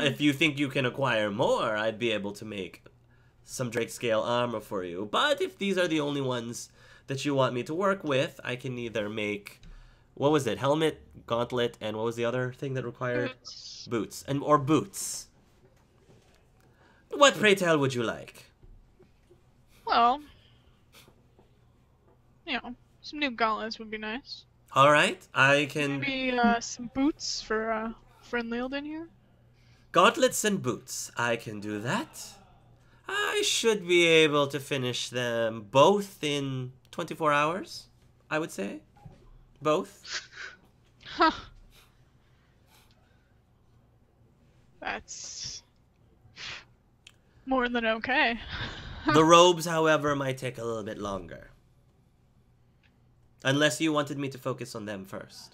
if you think you can acquire more, I'd be able to make some Drake scale armor for you. But if these are the only ones that you want me to work with, I can either make, what was it, helmet, gauntlet, and what was the other thing that required? Boots. Or boots. What, pray tell, would you like? Well, you know, some new gauntlets would be nice. All right, I can... Maybe some boots for friend Lealden here? Gauntlets and boots. I can do that. I should be able to finish them both in 24 hours, I would say. Both. Huh. That's more than okay. The robes, however, might take a little bit longer. Unless you wanted me to focus on them first.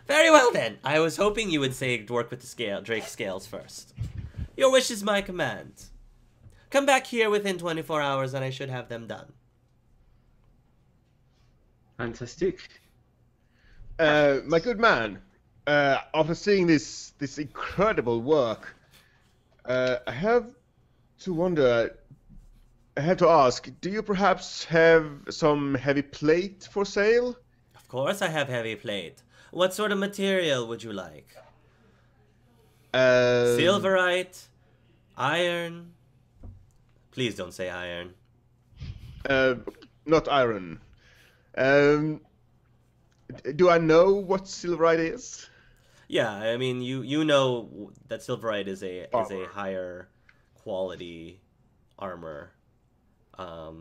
Very well then. I was hoping you would say work with the Drake scales first. Your wish is my command. Come back here within 24 hours and I should have them done. Fantastic. My good man, after seeing this incredible work, I have to ask, do you perhaps have some heavy plate for sale? Of course I have heavy plate. What sort of material would you like? Silverite? Iron? Please don't say iron. Not iron. Do I know what silverite is? Yeah, I mean you know that silverite is a higher quality armor. I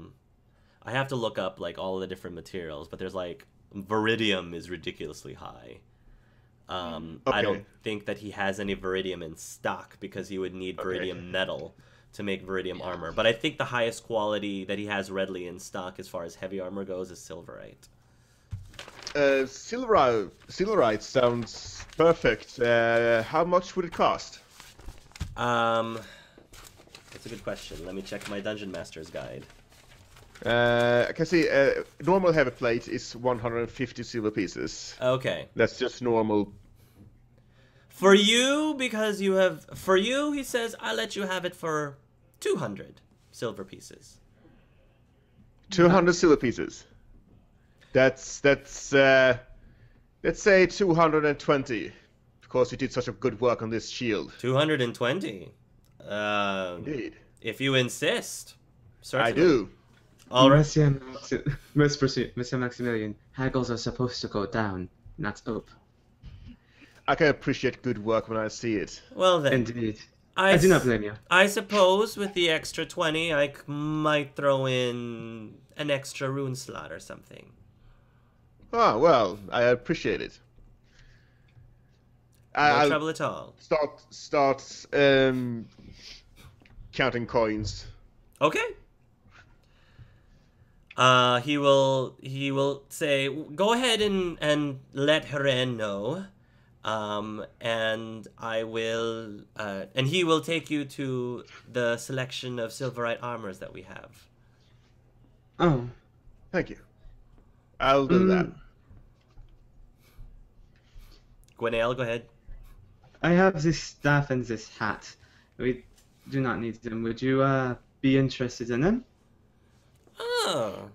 have to look up like all the different materials, but there's like Viridium is ridiculously high. Okay. I don't think that he has any Viridium in stock because he would need Viridium metal to make Viridium armor. But I think the highest quality that he has readily in stock as far as heavy armor goes is Silverite. Silverite sounds perfect. How much would it cost? That's a good question. Let me check my Dungeon Master's guide. I can see normal heavy plate is 150 silver pieces. Okay. That's just normal. For you, because you have... For you, he says, I'll let you have it for 200 silver pieces. 200 silver pieces. That's let's say 220. Because you did such a good work on this shield. 220? Indeed. If you insist. Certainly. I do. All right. Monsieur Maximillian, haggles are supposed to go down, not up. I can appreciate good work when I see it. Well then. Indeed. I do not blame you. I suppose with the extra 20, I might throw in an extra rune slot or something. Oh, well, I appreciate it. No trouble at all. Start counting coins. Okay. He will say, go ahead and let Heren know. And I will, and he will take you to the selection of silverite armors that we have. Oh. Thank you. I'll do that. Gwenhael, go ahead. I have this staff and this hat. We do not need them. Would you be interested in them? Oh.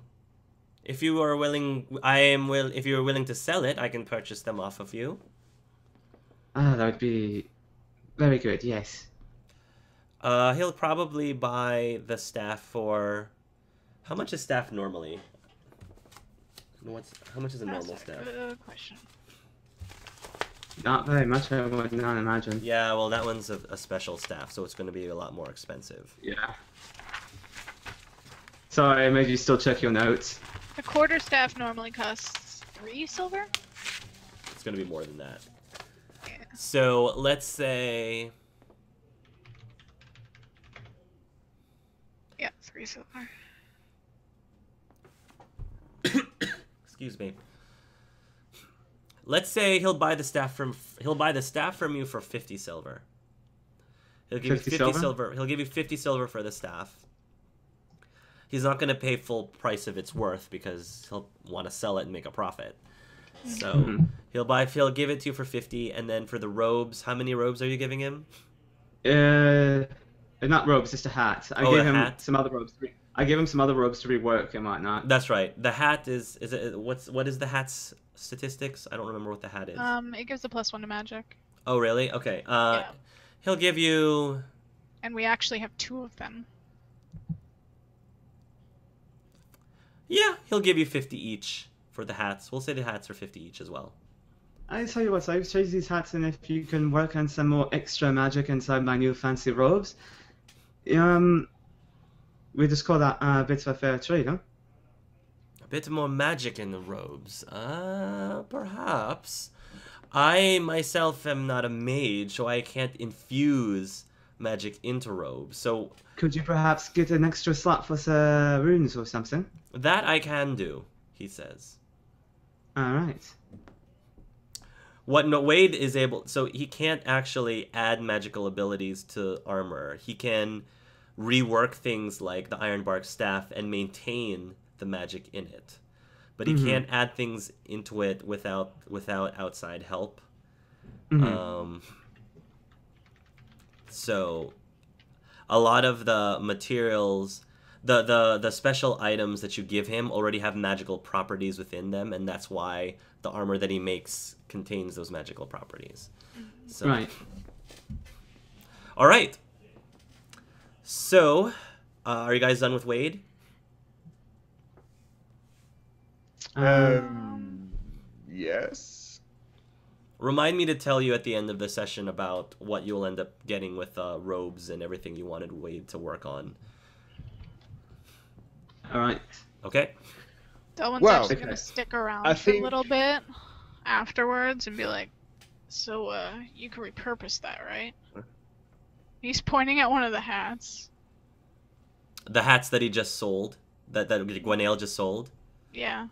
If you are willing, if you are willing to sell it, I can purchase them off of you. Ah, that would be very good, yes. He'll probably buy the staff for... How much is staff normally? How much is a normal staff? Good question. Not very much, I would not imagine. Yeah, well, that one's a special staff, so it's going to be a lot more expensive. Yeah. Sorry, I made you still check your notes. A quarter staff normally costs 3 silver? It's going to be more than that. Yeah. So, let's say... Yeah, 3 silver. Excuse me. Let's say he'll buy the staff from you for 50 silver. He'll give 50 you 50 silver? silver. He'll give you 50 silver for the staff. He's not going to pay full price of its worth because he'll want to sell it and make a profit. So he'll give it to you for 50, and then for the robes, how many robes are you giving him? Not robes, just a hat. I gave him some other robes. I gave him some other robes to rework and whatnot. That's right. The hat is it what is the hat's statistics? I don't remember what the hat is. It gives a +1 to magic. Oh really? Okay. Yeah. He'll give you. And we actually have 2 of them. Yeah, he'll give you 50 each for the hats. We'll say the hats are 50 each as well. I tell you what, so I've changed these hats, and if you can work on some more extra magic inside my new fancy robes, we just call that a bit of a fair trade, huh? A bit more magic in the robes. Perhaps. I myself am not a mage, so I can't infuse magic into robes. So could you perhaps get an extra slot for some runes or something? that I can do, he says. All right. Wade is able, so he can't actually add magical abilities to armor. He can rework things like the Ironbark staff and maintain the magic in it, but he can't add things into it without outside help. So a lot of the materials, the special items that you give him already have magical properties within them, and that's why the armor that he makes contains those magical properties. So, Right. All right. So, are you guys done with Wade? Yes. Remind me to tell you at the end of the session about what you'll end up getting with robes and everything you wanted Wade to work on. All right. Okay? That one's Well, actually going to stick around I for think- a little bit afterwards and be like, so, you can repurpose that, right? He's pointing at one of the hats. The hats that he just sold, that Gwenhael just sold. Yeah.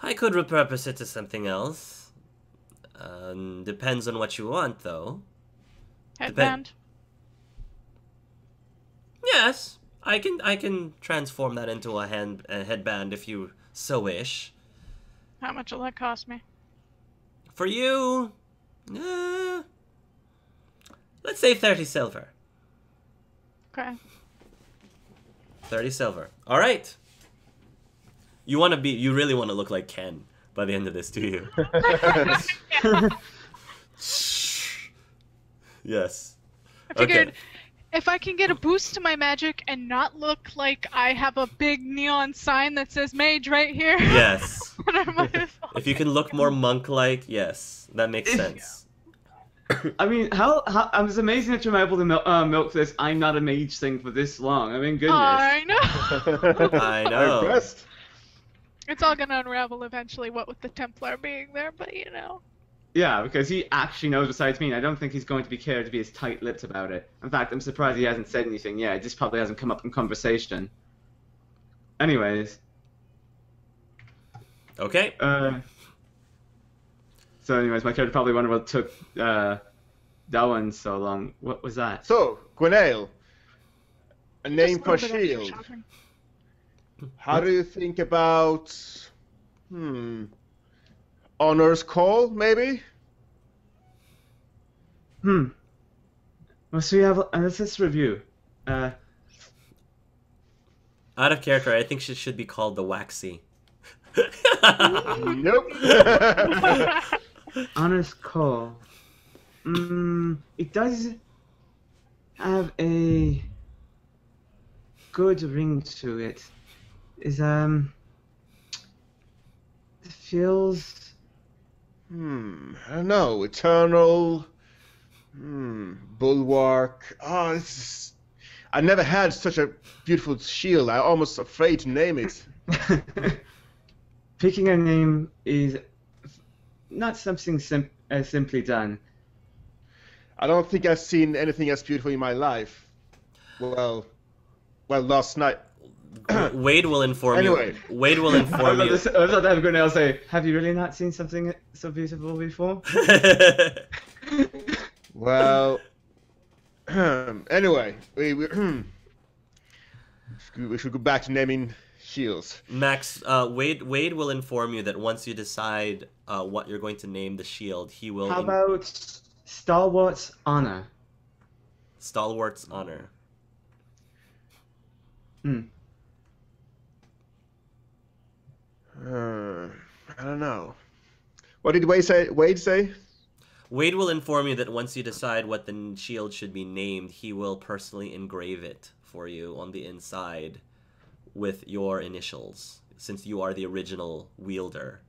I could repurpose it to something else. Depends on what you want, though. Headband. Yes, I can transform that into a headband if you so wish. How much will that cost me? For you, let's say 30 silver. Okay. 30 silver. All right. You really want to look like Ken by the end of this, do you? Yes. I figured if I can get a boost to my magic and not look like I have a big neon sign that says mage right here. Yes. then I might as well. If you can look more monk-like, yes, that makes sense. I mean, how I was amazing that you're able to milk this "I'm not a mage" thing for this long. I mean, goodness. I know. I know. I'm impressed. It's all gonna unravel eventually, what with the Templar being there, but you know. Yeah, because he actually knows besides me, and I don't think he's going to be cared to be as tight-lipped about it. In fact, I'm surprised he hasn't said anything yet. It just probably hasn't come up in conversation. Anyways. Okay. So anyways, my character probably wondered what took that one so long. What was that? So, Gwenhael, a name Just for a little bit extra shield. shopping. How do you think about, Honor's Call, maybe? Well, so we have. Let's just review. Out of character, I think she should be called the Waxy. Nope. Honest Call. It does have a good ring to it. It feels. I don't know. Eternal. Bulwark. Oh, this is... I never had such a beautiful shield. I'm almost afraid to name it. Picking a name is not something simply done. I don't think I've seen anything as beautiful in my life. Well, last night. Wade will inform Anyway. you. Wade will inform you. I was about to have Gwenhael say, "Have you really not seen something so beautiful before?" Well, anyway, we should go back to naming shields. Max, Wade will inform you that once you decide what you're going to name the shield, he will. How about Stalwart's Honor? Stalwart's Honor. I don't know. What did Wade say? Wade will inform you that once you decide what the shield should be named, he will personally engrave it for you on the inside with your initials, since you are the original wielder.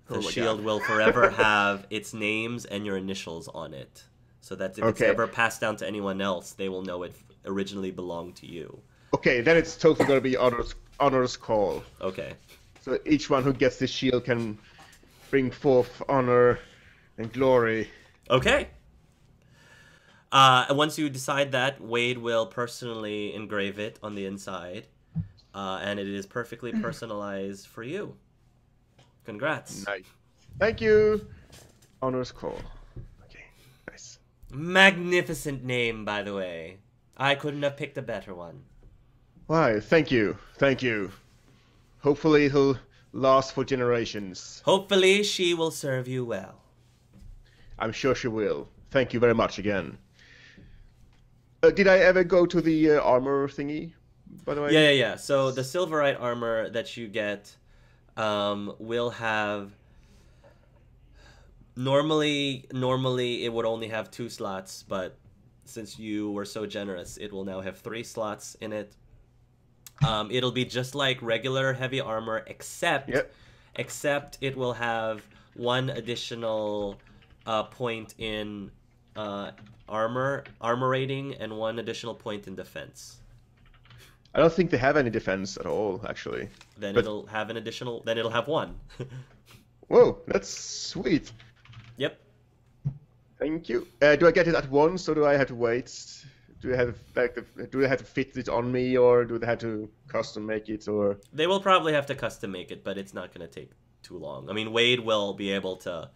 The shield will forever have its names and your initials on it, so that if it's ever passed down to anyone else, they will know it originally belonged to you. Okay, then it's totally going to be honor's call. Okay. So each one who gets this shield can bring forth honor and glory. Okay. Once you decide that, Wade will personally engrave it on the inside, and it is perfectly personalized for you. Congrats. Nice. Thank you. Honor's call. Okay, nice. Magnificent name, by the way. I couldn't have picked a better one. Why, thank you. Thank you. Hopefully he'll last for generations. Hopefully she will serve you well. I'm sure she will. Thank you very much again. Did I ever go to the armor thingy, by the way? Yeah. So the Silverite armor that you get will have... Normally it would only have 2 slots, but since you were so generous, it will now have 3 slots in it. It'll be just like regular heavy armor, except it will have 1 additional point in armor rating and 1 additional point in defense. I don't think they have any defense at all, actually. Then it'll have an additional. Then it'll have 1. Whoa, that's sweet. Yep. Thank you. Do I get it at once, or do I have to wait? Do they have to fit it on me, or do they have to custom make it, or? They will probably have to custom make it, but it's not going to take too long. I mean, Wade will be able to.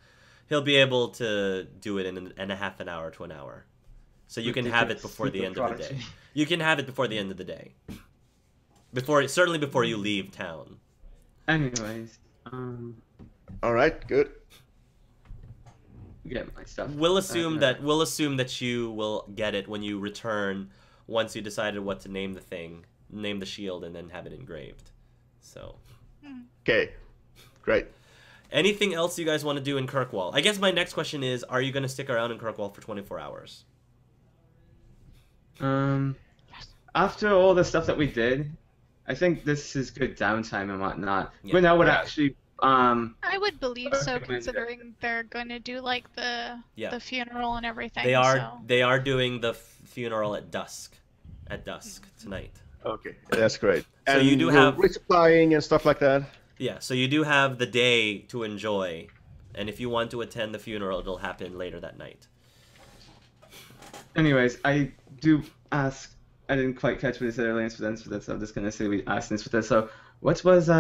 He'll be able to do it in a half an hour to an hour, so you can have it before the end of the day. You can have it before the end of the day. Certainly before you leave town. Anyways, All right, good. Get my stuff. We'll assume that you will get it when you return, once you decided what to name the thing, name the shield, and then have it engraved. So. Okay, great. Anything else you guys want to do in Kirkwall? I guess my next question is: are you going to stick around in Kirkwall for 24 hours? After all the stuff that we did, I think this is good downtime and whatnot. Yeah. Gwenhael would actually. I would believe so, considering they're going to do like the funeral and everything. They are doing the funeral at dusk tonight. Okay, that's great. So and you do have resupplying and stuff like that. Yeah, so you do have the day to enjoy, and if you want to attend the funeral, it'll happen later that night. Anyways, I do ask. I didn't quite catch what he said earlier, so I'm just gonna say we asked this for this. So, what was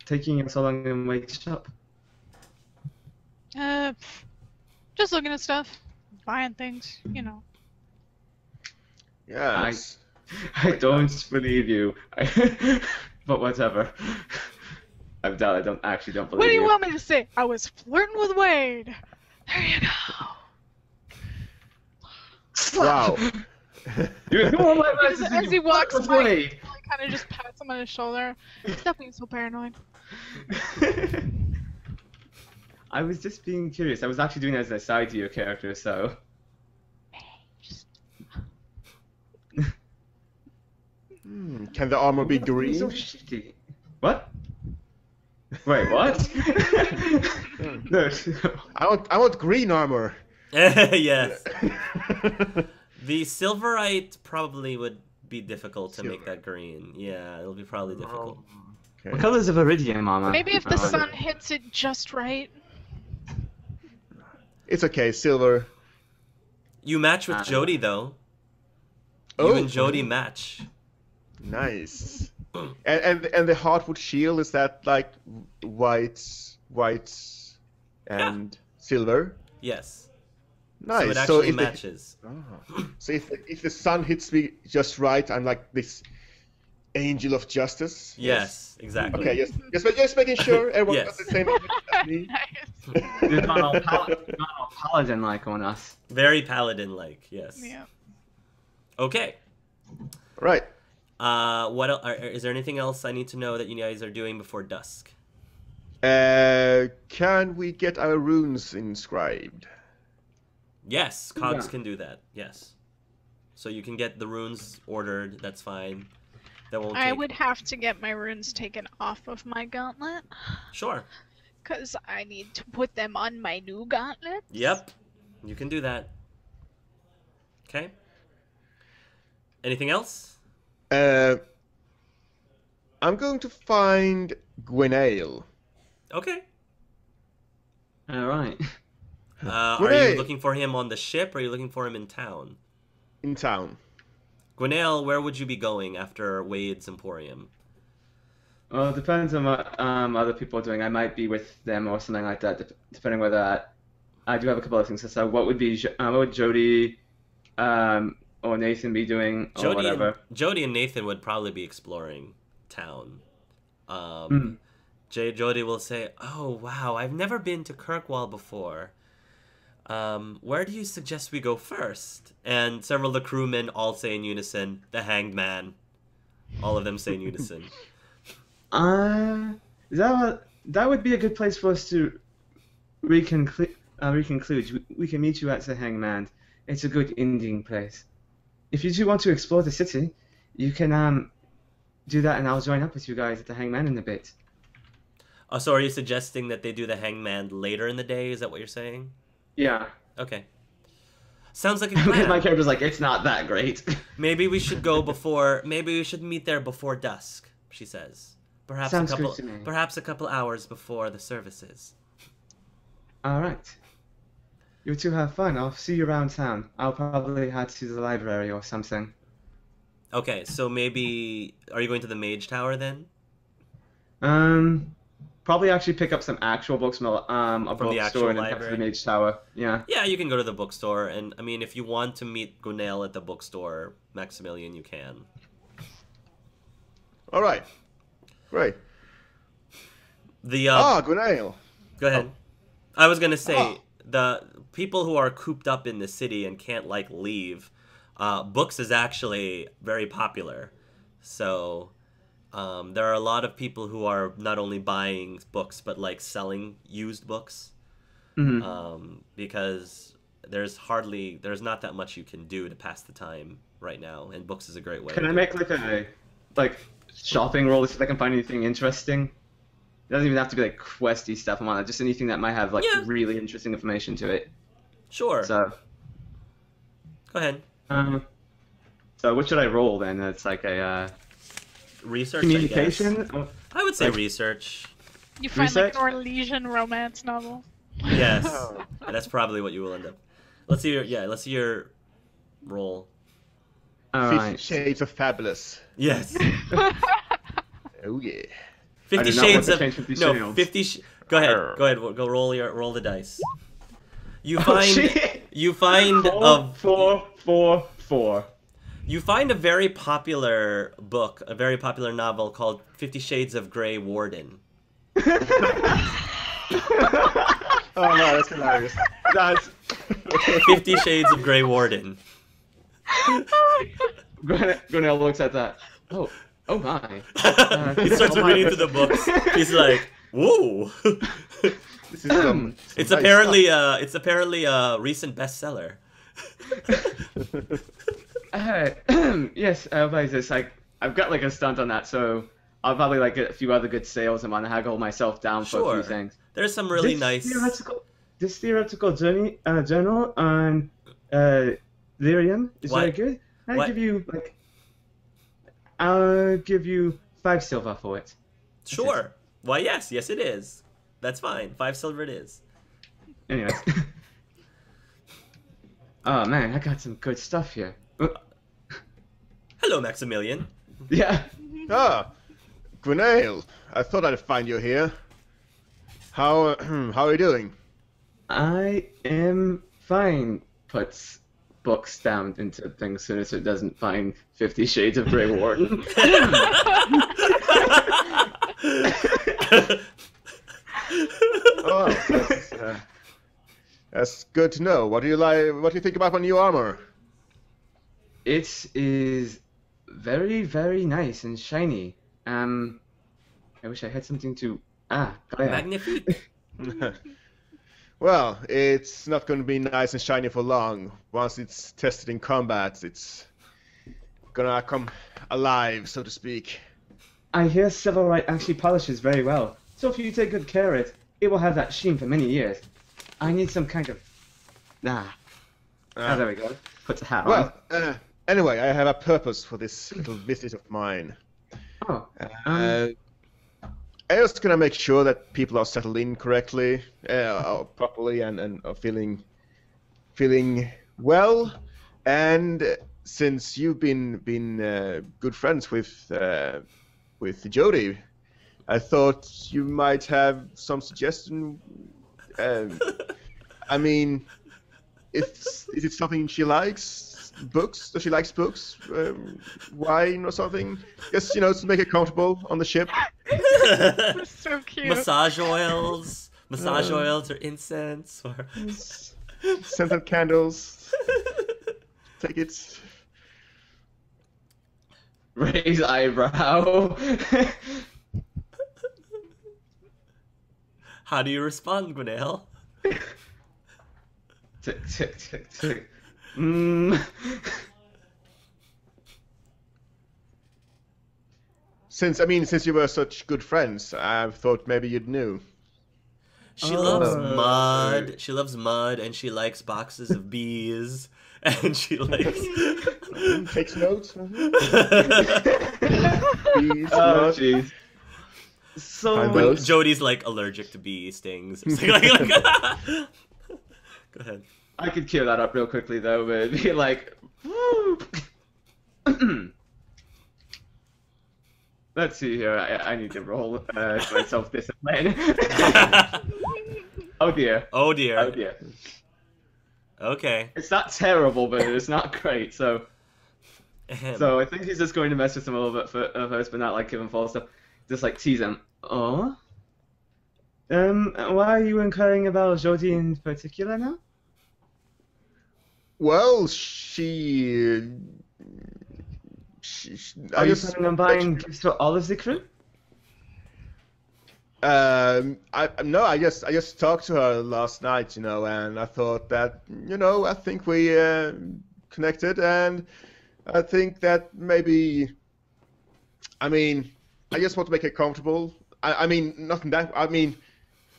taking you so long in Wade's shop? Just looking at stuff, buying things, you know. Yes. I don't believe you. But whatever. I don't actually don't believe you. What do you want me to say? I was flirting with Wade. There you go. Wow. You're doing my best As he walks by, Wade. he kind of just pats him on his shoulder. Stop being so paranoid. I was just being curious. I was actually doing it as an aside to your character, so. Can the armor be green? So shitty. What? Wait, what? No. I want green armor. Yes. The Silverite probably would be difficult to make that green. Yeah, it'll be probably difficult. Okay. What colors of iridium armor? Maybe if the sun hits it just right. It's okay, silver. You match with Jodie, though. Oh. You and Jodie match. Nice. And the hardwood shield, is that like white and silver? Yes. Nice. So it actually matches. So if the sun hits me just right, I'm like this Angel of Justice? Yes, exactly. Okay, just making sure everyone Yes. got the same image as me. Nice. It's not all paladin-like on us. Very paladin-like. Yes. Yeah. Okay. Right. Is there anything else I need to know that you guys are doing before dusk? Can we get our runes inscribed? Yes, Cogs Yeah. can do that. Yes. So you can get the runes ordered. That's fine. That won't I take... would have to get my runes taken off of my gauntlet, Sure. because I need to put them on my new gauntlet. Yep. You can do that. Okay. Anything else? I'm going to find Gwenhael. Okay. All right. Are you Gwenhael. looking for him on the ship, or are you looking for him in town? In town. Gwenhael, where would you be going after Wade's Emporium? Well, it depends on what other people are doing. I might be with them or something like that, depending whether I do have a couple of things to say. What would Jodie or Nathan be doing or whatever? Jodie and Nathan would probably be exploring town. Jodie will say, "Oh wow, I've never been to Kirkwall before. Where do you suggest we go first?" And several of the crewmen all say in unison, "The Hanged Man." All of them say in unison. That would be a good place for us to reconclude. We can meet you at the Hangman. It's a good ending place. If you do want to explore the city, you can do that, and I'll join up with you guys at the Hangman in a bit. Oh, so are you suggesting that they do the Hangman later in the day? Is that what you're saying? Yeah. Okay. Sounds like a plan. My character's like, it's not that great. Maybe we should go before. Maybe we should meet there before dusk. She says. Perhaps Sounds a couple. good to me. Perhaps a couple hours before the services. All right. You two have fun. I'll see you around town. I'll probably head to the library or something. Okay, so maybe are you going to the Mage Tower then? Probably actually pick up some actual books from a the actual bookstore and then head to library? the Mage Tower. Yeah. Yeah, you can go to the bookstore, and I mean, if you want to meet Gwenhael at the bookstore, Maximillian, you can. All right. Great. The Gwenhael. Go ahead. I was gonna say the people who are cooped up in the city and can't leave. Books is actually very popular, so there are a lot of people who are not only buying books but selling used books, because there's not that much you can do to pass the time right now, and books is a great way. Can I make a shopping roll to see if I can find anything interesting? It doesn't even have to be questy stuff I'm on. Just anything that might have really interesting information to it. Sure. So. Go ahead. So what should I roll then? It's like a Research. communication. I would say research. You find Research? an Orlesian romance novel. Yes, that's probably what you will end up. Let's see your roll. All 50 right. Shades of Fabulous. Yes. Oh yeah. 50 do not want Shades to of change 50 no Shades. 50. Go ahead. Go roll the dice. You Oh, find shit. you find Four. You find a very popular book, a very popular novel called 50 Shades of Grey Warden. Oh no, that's hilarious. That's 50 Shades of Grey Warden. Gwenhael looks at that. Oh my. He starts reading through the books. He's like, "Whoa!" This is some It's nice apparently a recent bestseller. Yes, but it's I've got a stunt on that, so I'll probably get a few other good sales and want to haggle myself down for a Sure. few things. There's some really nice. This theoretical journal on lyrium is What? very good. What? I'll give you 5 silver for it. Sure. Why, yes, it is. That's fine. 5 silver it is. Anyways. Oh man, I got some good stuff here. Hello, Maximillian. Yeah. Gwenhael. I thought I'd find you here. How are you doing? I am fine, Puts. books down into things sooner so it doesn't find 50 Shades of Grey Warden. Oh, that's good to know. What do you like? What do you think about my new armor? It is very, very nice and shiny. I wish I had something to... Gaia. Magnifique. Well, it's not going to be nice and shiny for long. Once it's tested in combat, it's gonna come alive, so to speak. I hear Silverlight actually polishes very well, so if you take good care of it, it will have that sheen for many years. I need some kind of... there we go. Put the hat on. Well, anyway, I have a purpose for this little visit of mine. Oh, I was gonna make sure that people are settled in correctly, properly, and are feeling well. And since you've been good friends with Jodie, I thought you might have some suggestion. I mean, is it something she likes? Books? Does she likes books? Wine or something? Just, to make it comfortable on the ship. So cute. Massage oils or incense or Scented candles. Take it. Raise eyebrow. How do you respond, Gwenhael? Tick, tick, tick, tick. Since you were such good friends, I thought maybe you'd knew. She loves mud. She loves mud, and she likes boxes of bees, and she likes. Takes notes. Bees, Oh, mud. jeez. So Eyebrows. Jodie's like allergic to bee stings. Go ahead. I could clear that up real quickly though, but it'd be like, let's see here. I need to roll my self-discipline. Oh dear. Oh dear. Oh dear. Okay. It's not terrible, but it's not great. So I think he's just going to mess with him a little bit first, but not like give him false stuff. Just like tease him. Oh. Why are you inquiring about Jodie in particular now? Well, Are you planning on buying gifts for all of the crew? I just talked to her last night, and I thought that, I think we connected, and I think that maybe, I just want to make it comfortable.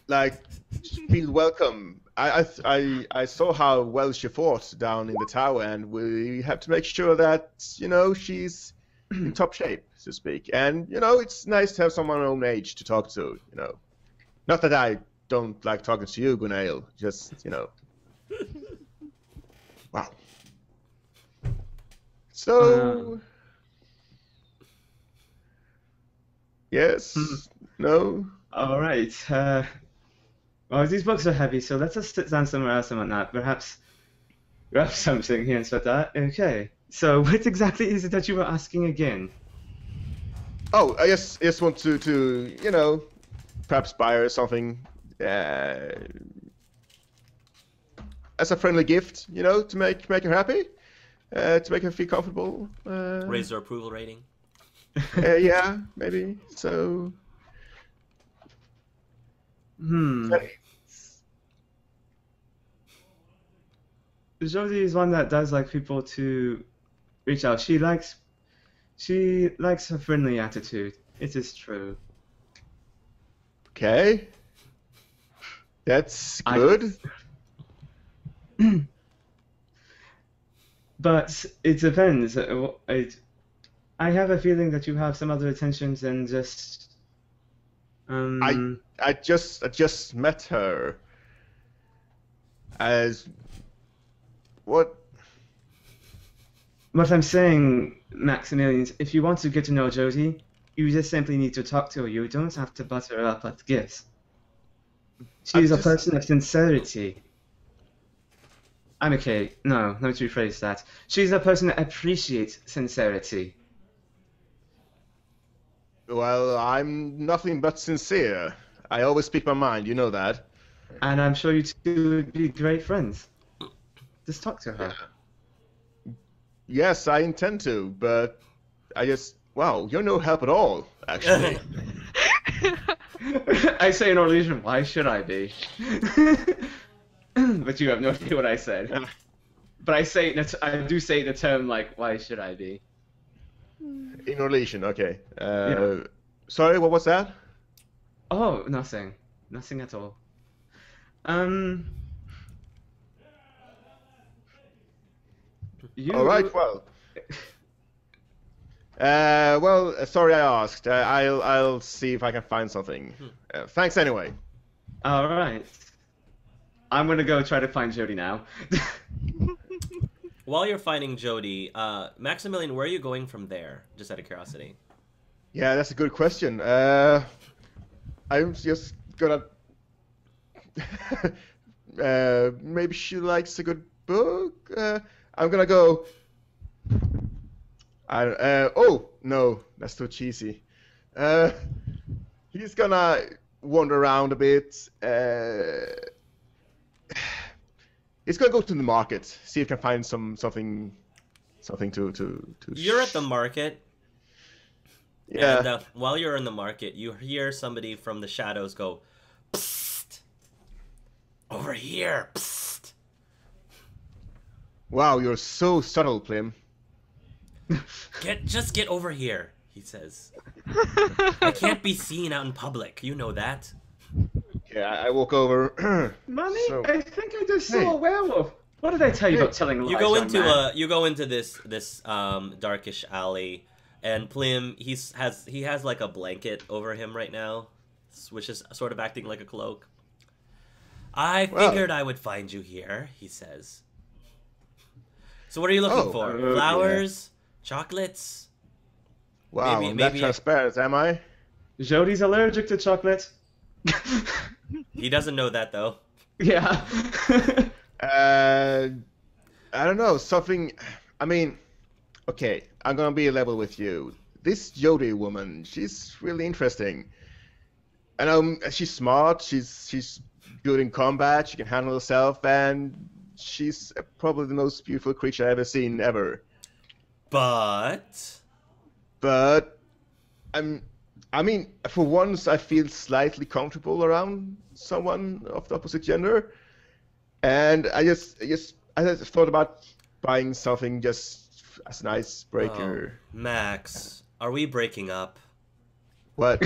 Like, feel welcome. I saw how well she fought down in the tower, and we have to make sure that, she's in top shape, so to speak. And, it's nice to have someone our own age to talk to, Not that I don't like talking to you, Gwenhael, just, Wow. So... Yes? No? Alright, well, these books are heavy, so let's just sit down somewhere else and whatnot. Perhaps grab something here and sort that. Okay, so what exactly is it that you were asking again? Oh, I just want to perhaps buy her something as a friendly gift, to make her happy, to make her feel comfortable. Raise her approval rating. Yeah, maybe. So. Jodie is one that does like people to reach out. She likes her friendly attitude. It is true. Okay. That's good. But it depends. I have a feeling that you have some other intentions than just. I just met her. As what? What I'm saying, Maximillian, is if you want to get to know Jodie, you just simply need to talk to her. You don't have to butter her up with gifts. She is a person of sincerity. I'm okay. No, let me rephrase that. She's a person that appreciates sincerity. Well, I'm nothing but sincere. I always speak my mind, you know that. And I'm sure you two would be great friends. Just talk to her. Yes, I intend to, but I just... Wow, you're no help at all, actually. I say in Norwegian, why should I be? But you have no idea what I said. But I do say the term like, why should I be? In relation, okay. Yeah. Sorry, what was that? Oh, nothing. Nothing at all. All right, well. Sorry I asked. I'll see if I can find something. Thanks anyway. All right. I'm gonna go try to find Jodie now. While you're finding Jodie, Maximillian, where are you going from there? Just out of curiosity. Yeah, that's a good question. I'm just gonna... maybe she likes a good book? I'm gonna go... oh, no, that's too cheesy. He's gonna wander around a bit. He's gonna go to the market, see if he can find something to. You're at the market. Yeah. And while you're in the market, you hear somebody from the shadows go, "Psst! Over here, psst!" Wow, you're so subtle, Plimm. Just get over here, he says. I can't be seen out in public. You know that. Yeah, I walk over. Mommy, So- I think I just saw a werewolf. What did I tell you about telling lies? You go young into man? you go into this darkish alley, and Plimm he has like a blanket over him right now, which is sort of acting like a cloak. I Well. figured I would find you here, he says. So what are you looking Oh, for? okay. Flowers, chocolates? Wow, Maybe- I'm that maybe- transparent, am I? Jodie's allergic to chocolate. He doesn't know that though. Yeah. I don't know, something... I mean, okay, I'm gonna be level with you. This Jodie woman, she's really interesting. And she's smart, she's good in combat, she can handle herself, and she's probably the most beautiful creature I've ever seen, ever. But But, I mean, for once I feel slightly comfortable around someone of the opposite gender. And I just thought about buying something just as an icebreaker. oh, Max, are we breaking up? What?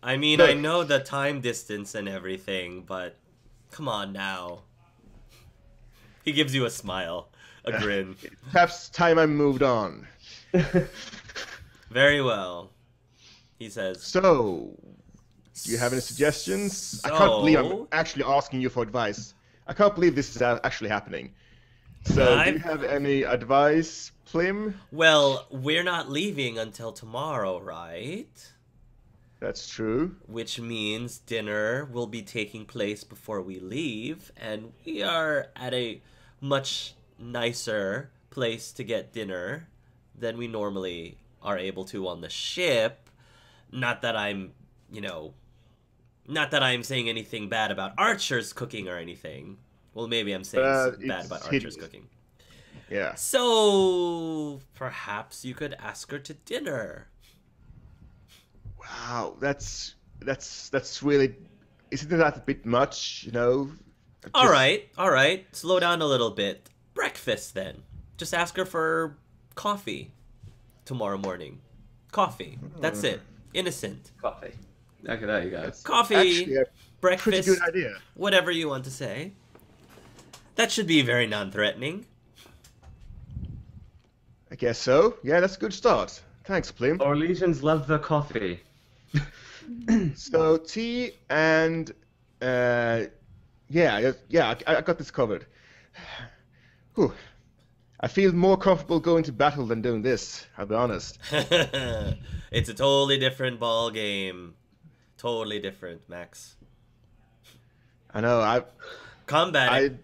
I mean, Look. I know the time distance and everything, but come on now. He gives you a smile, a grin. Perhaps time I moved on. Very well, he says. So, do you have any suggestions? I can't believe I'm actually asking you for advice. I can't believe this is actually happening. So, do you have any advice, Plimm? Well, we're not leaving until tomorrow, right? That's true. Which means dinner will be taking place before we leave, and we are at a much nicer place to get dinner than we normally are able to on the ship. Not that I'm, not that I'm saying anything bad about Archer's cooking or anything. Well, maybe I'm saying bad it's about Archer's hideous. cooking. Yeah. So, perhaps you could ask her to dinner. Wow, that's really... Isn't that a bit much, All right. Slow down a little bit. Breakfast, then. Just ask her for coffee tomorrow morning. Coffee. That's it. Innocent. Coffee. Okay, there you go. Coffee, Actually a breakfast, pretty good idea. whatever you want to say. That should be very non-threatening. I guess so. Yeah, that's a good start. Thanks, Plimm. Orlesians love the coffee. So tea and I got this covered. Whew. I feel more comfortable going to battle than doing this. I'll be honest. It's a totally different ball game. Totally different, Max. I know. Combat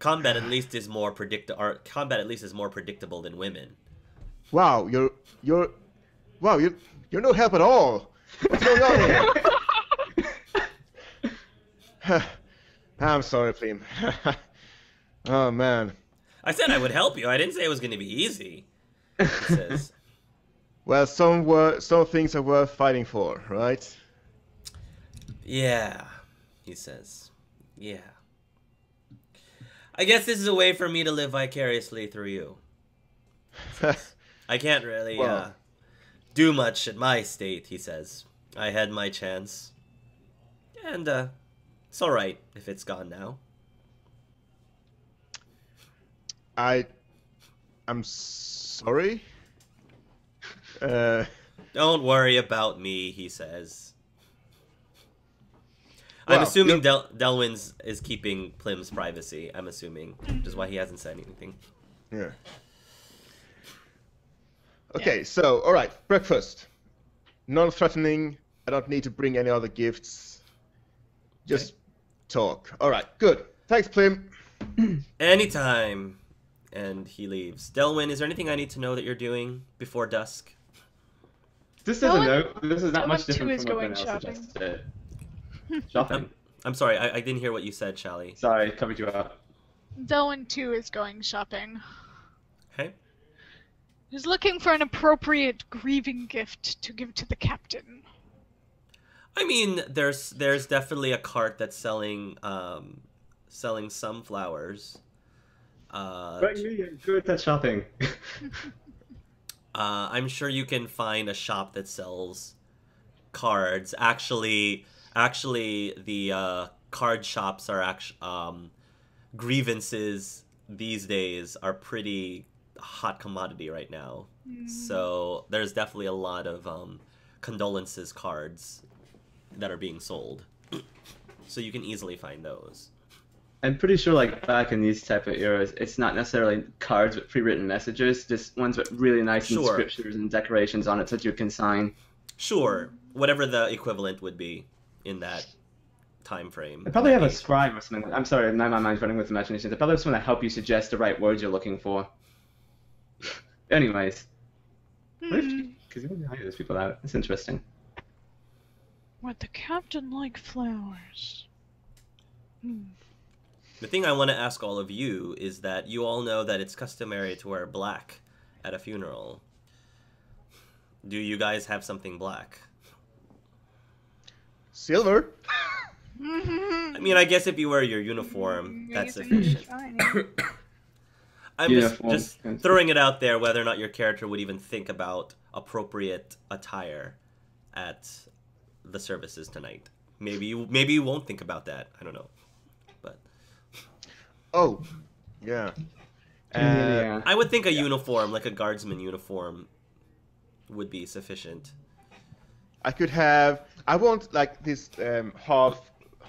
at least is more combat at least is more predictable than women. Wow, you're no help at all. What's going on here? I'm sorry, Plimm. Oh man. I said I would help you. I didn't say it was going to be easy. He says. Well, some things are worth fighting for, right? Yeah, he says. Yeah. I guess this is a way for me to live vicariously through you. I can't really do much at my state, he says. I had my chance. And it's alright if it's gone now. I'm sorry? Don't worry about me, he says. I'm assuming Delwyn's is keeping Plimm's privacy, I'm assuming, which is why he hasn't said anything. Yeah. Okay, so, alright, breakfast. Non-threatening, I don't need to bring any other gifts. Just talk. Alright, good. Thanks, Plimm. Anytime. And he leaves. Delwyn, is there anything I need to know that you're doing before dusk? This doesn't know. This is not much Delwyn too different is from what going Gwenhael shopping. suggested. Shopping? I'm sorry, I didn't hear what you said, Shally. Sorry, covered you up. Delwyn too is going shopping. Okay. He's looking for an appropriate grieving gift to give to the captain. I mean, there's definitely a cart that's selling some flowers. You're good at shopping. I'm sure you can find a shop that sells cards. Actually, the card shops are grievances these days are pretty hot commodity right now. So there's definitely a lot of condolences cards that are being sold. So you can easily find those. I'm pretty sure, like, back in these type of eras, it's not necessarily cards with pre-written messages, just ones with really nice inscriptions and decorations on it so that you can sign. Sure. Whatever the equivalent would be in that time frame. I probably have a scribe or something. I'm sorry, now my mind's running with imagination. I probably have someone to help you suggest the right words you're looking for. Anyways. Because you don't hire those people out. It's interesting. Would the captain like flowers? The thing I want to ask all of you is that you all know that it's customary to wear black at a funeral. Do you guys have something black? Silver? I mean, I guess if you wear your uniform, that's sufficient. I'm just throwing it out there whether or not your character would even think about appropriate attire at the services tonight. Maybe you won't think about that. I don't know. But oh, yeah. I would think a uniform, like a guardsman uniform, would be sufficient. I could have. I want like this half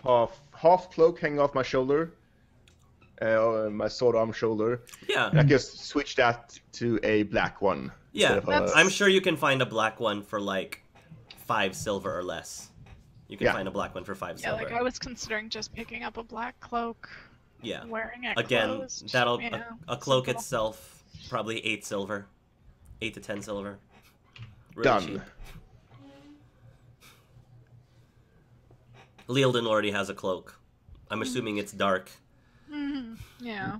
cloak hanging off my shoulder, my sword arm shoulder. Yeah. I just switch that to a black one. Yeah, I'm sure you can find a black one for like 5 silver or less. You can find a black one for 5 silver. Yeah, like I was considering just picking up a black cloak. Yeah. Wearing it again, closed, that'll a cloak simple. itself probably 8 silver, 8 to 10 silver. Really Done. cheap. Lealden already has a cloak. I'm assuming it's dark. Yeah.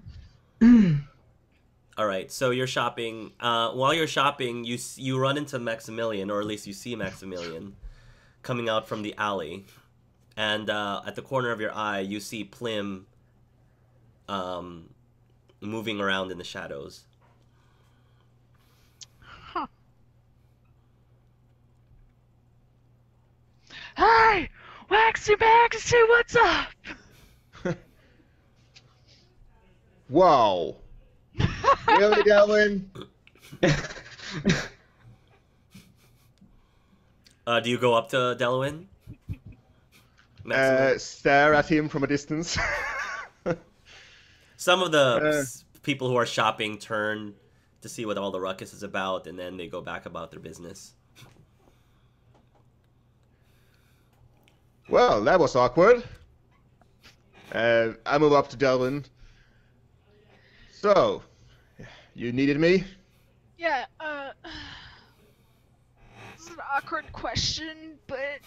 All right, so you're shopping. While you're shopping, you run into Maximillian, or at least you see Maximillian coming out from the alley, and at the corner of your eye, you see Plimm moving around in the shadows. Huh. Hey, Waxy Maxy, what's up? Wow. Really, Delwyn? Do you go up to Delwyn? Stare at him from a distance. Some of the people who are shopping turn to see what all the ruckus is about, and then they go back about their business. Well, that was awkward. I move up to Delvin. So, you needed me? Yeah, this is an awkward question, but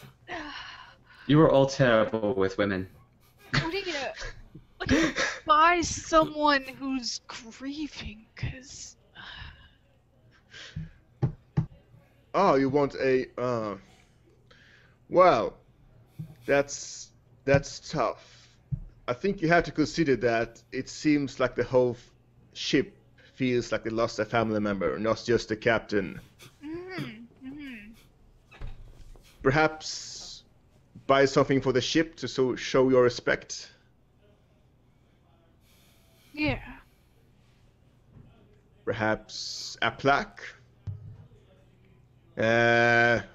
You were all terrible with women. what are you gonna buy someone who's grieving? Cause Oh, you want a, well, that's tough. I think you have to consider that it seems like the whole ship feels like they lost a family member, not just the captain. Perhaps buy something for the ship to show your respect. yeah, Perhaps a plaque.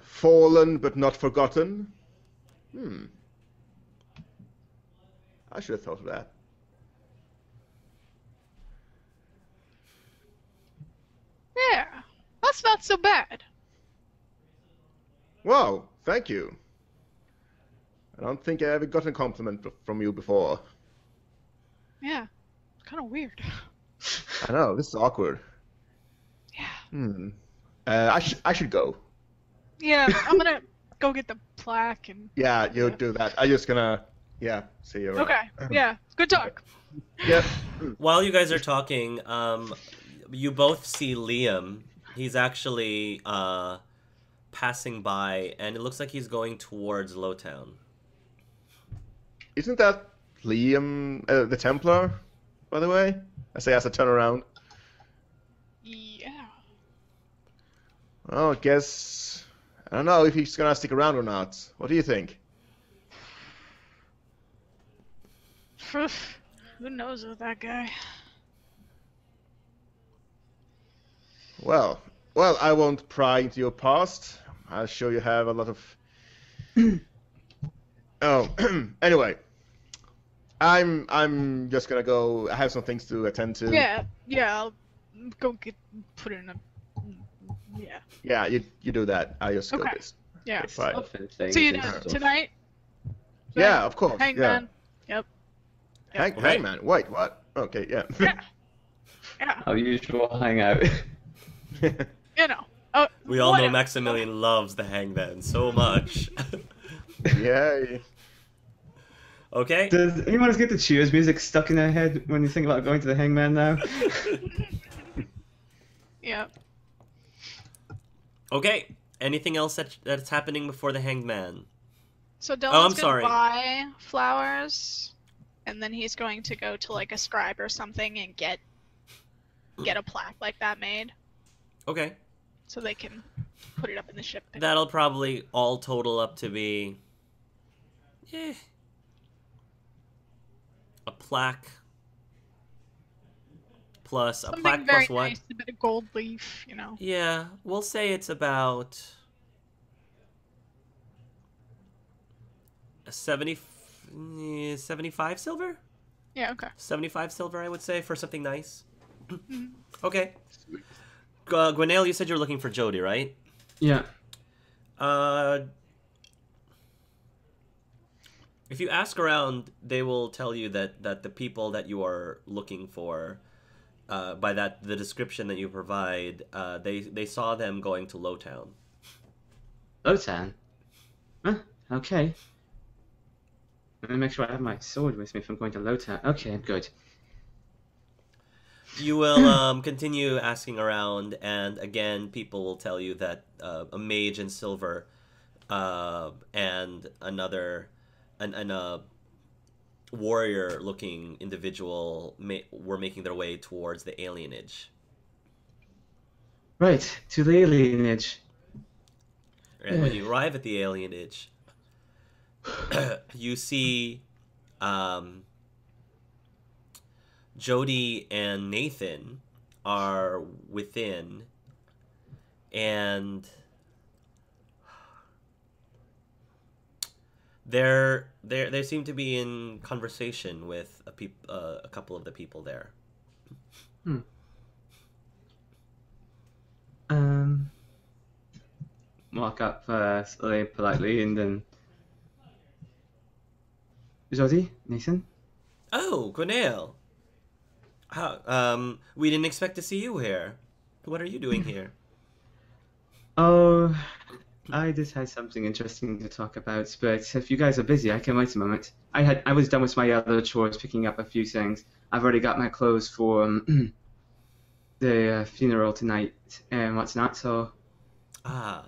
Fallen but not forgotten. I should have thought of that. yeah, that's not so bad. Wow, thank you. I don't think I ever got a compliment from you before. Yeah, kind of weird. I know, this is awkward. Yeah. I should go. Yeah, I'm gonna go get the plaque and. Yeah, you do that. I'm just gonna, see you around. Okay. Yeah. Good talk. Yep. While you guys are talking, you both see Liam. He's actually passing by, and it looks like he's going towards Lowtown. Isn't that Liam, the Templar, by the way? I say as I turn around. Yeah. Well, I guess... I don't know if he's gonna stick around or not. What do you think? Who knows with that guy? Well, I won't pry into your past. I'm sure you have a lot of... Oh, anyway. I'm just gonna go. I have some things to attend to. Yeah. I'll go put it in a. Yeah. Yeah, you do that. I just go Okay. this. Yeah. Right. See you tonight. Yeah, of course. Hangman. Yep. Hangman. Wait, what? Okay, yeah. Yeah. Our usual hangout. You know. We all know whatever. Maximillian loves the Hangman so much. Yeah. Okay. Does anyone get the Cheers music stuck in their head when you think about going to the Hangman now? Yep. Okay. Anything else that's happening before the Hangman? So I'm Dylan's gonna sorry. buy flowers, and then he's going to go to like a scribe or something and get a plaque like that made, Okay. so they can put it up in the ship. That'll probably all total up to be... a plaque. Plus... Something a plaque very plus what? nice, a bit of gold leaf, you know. Yeah, we'll say it's about... a 75 silver? Yeah. Okay. 75 silver, I would say, for something nice. Okay. Gwenhael, you said you're looking for Jodie, right? Yeah. If you ask around, they will tell you that the people that you are looking for, by the description that you provide, they saw them going to Lowtown. Lowtown? Huh? Okay. Let me make sure I have my sword with me if I'm going to Lowtown. Okay, I'm good. You will continue asking around, and again, people will tell you that a mage in silver and a warrior-looking individual were making their way towards the alienage. Right, to the alienage. And when you arrive at the alienage, you see Jodie and Nathan are within, and they seem to be in conversation with a couple of the people there. Walk up slowly, politely, and then... Jodie? Nathan? Oh, Gwenhael. We didn't expect to see you here. What are you doing here? Oh, I just had something interesting to talk about, but if you guys are busy, I can wait a moment. I was done with my other chores, picking up a few things. I've already got my clothes for the funeral tonight and what's not, so... Ah.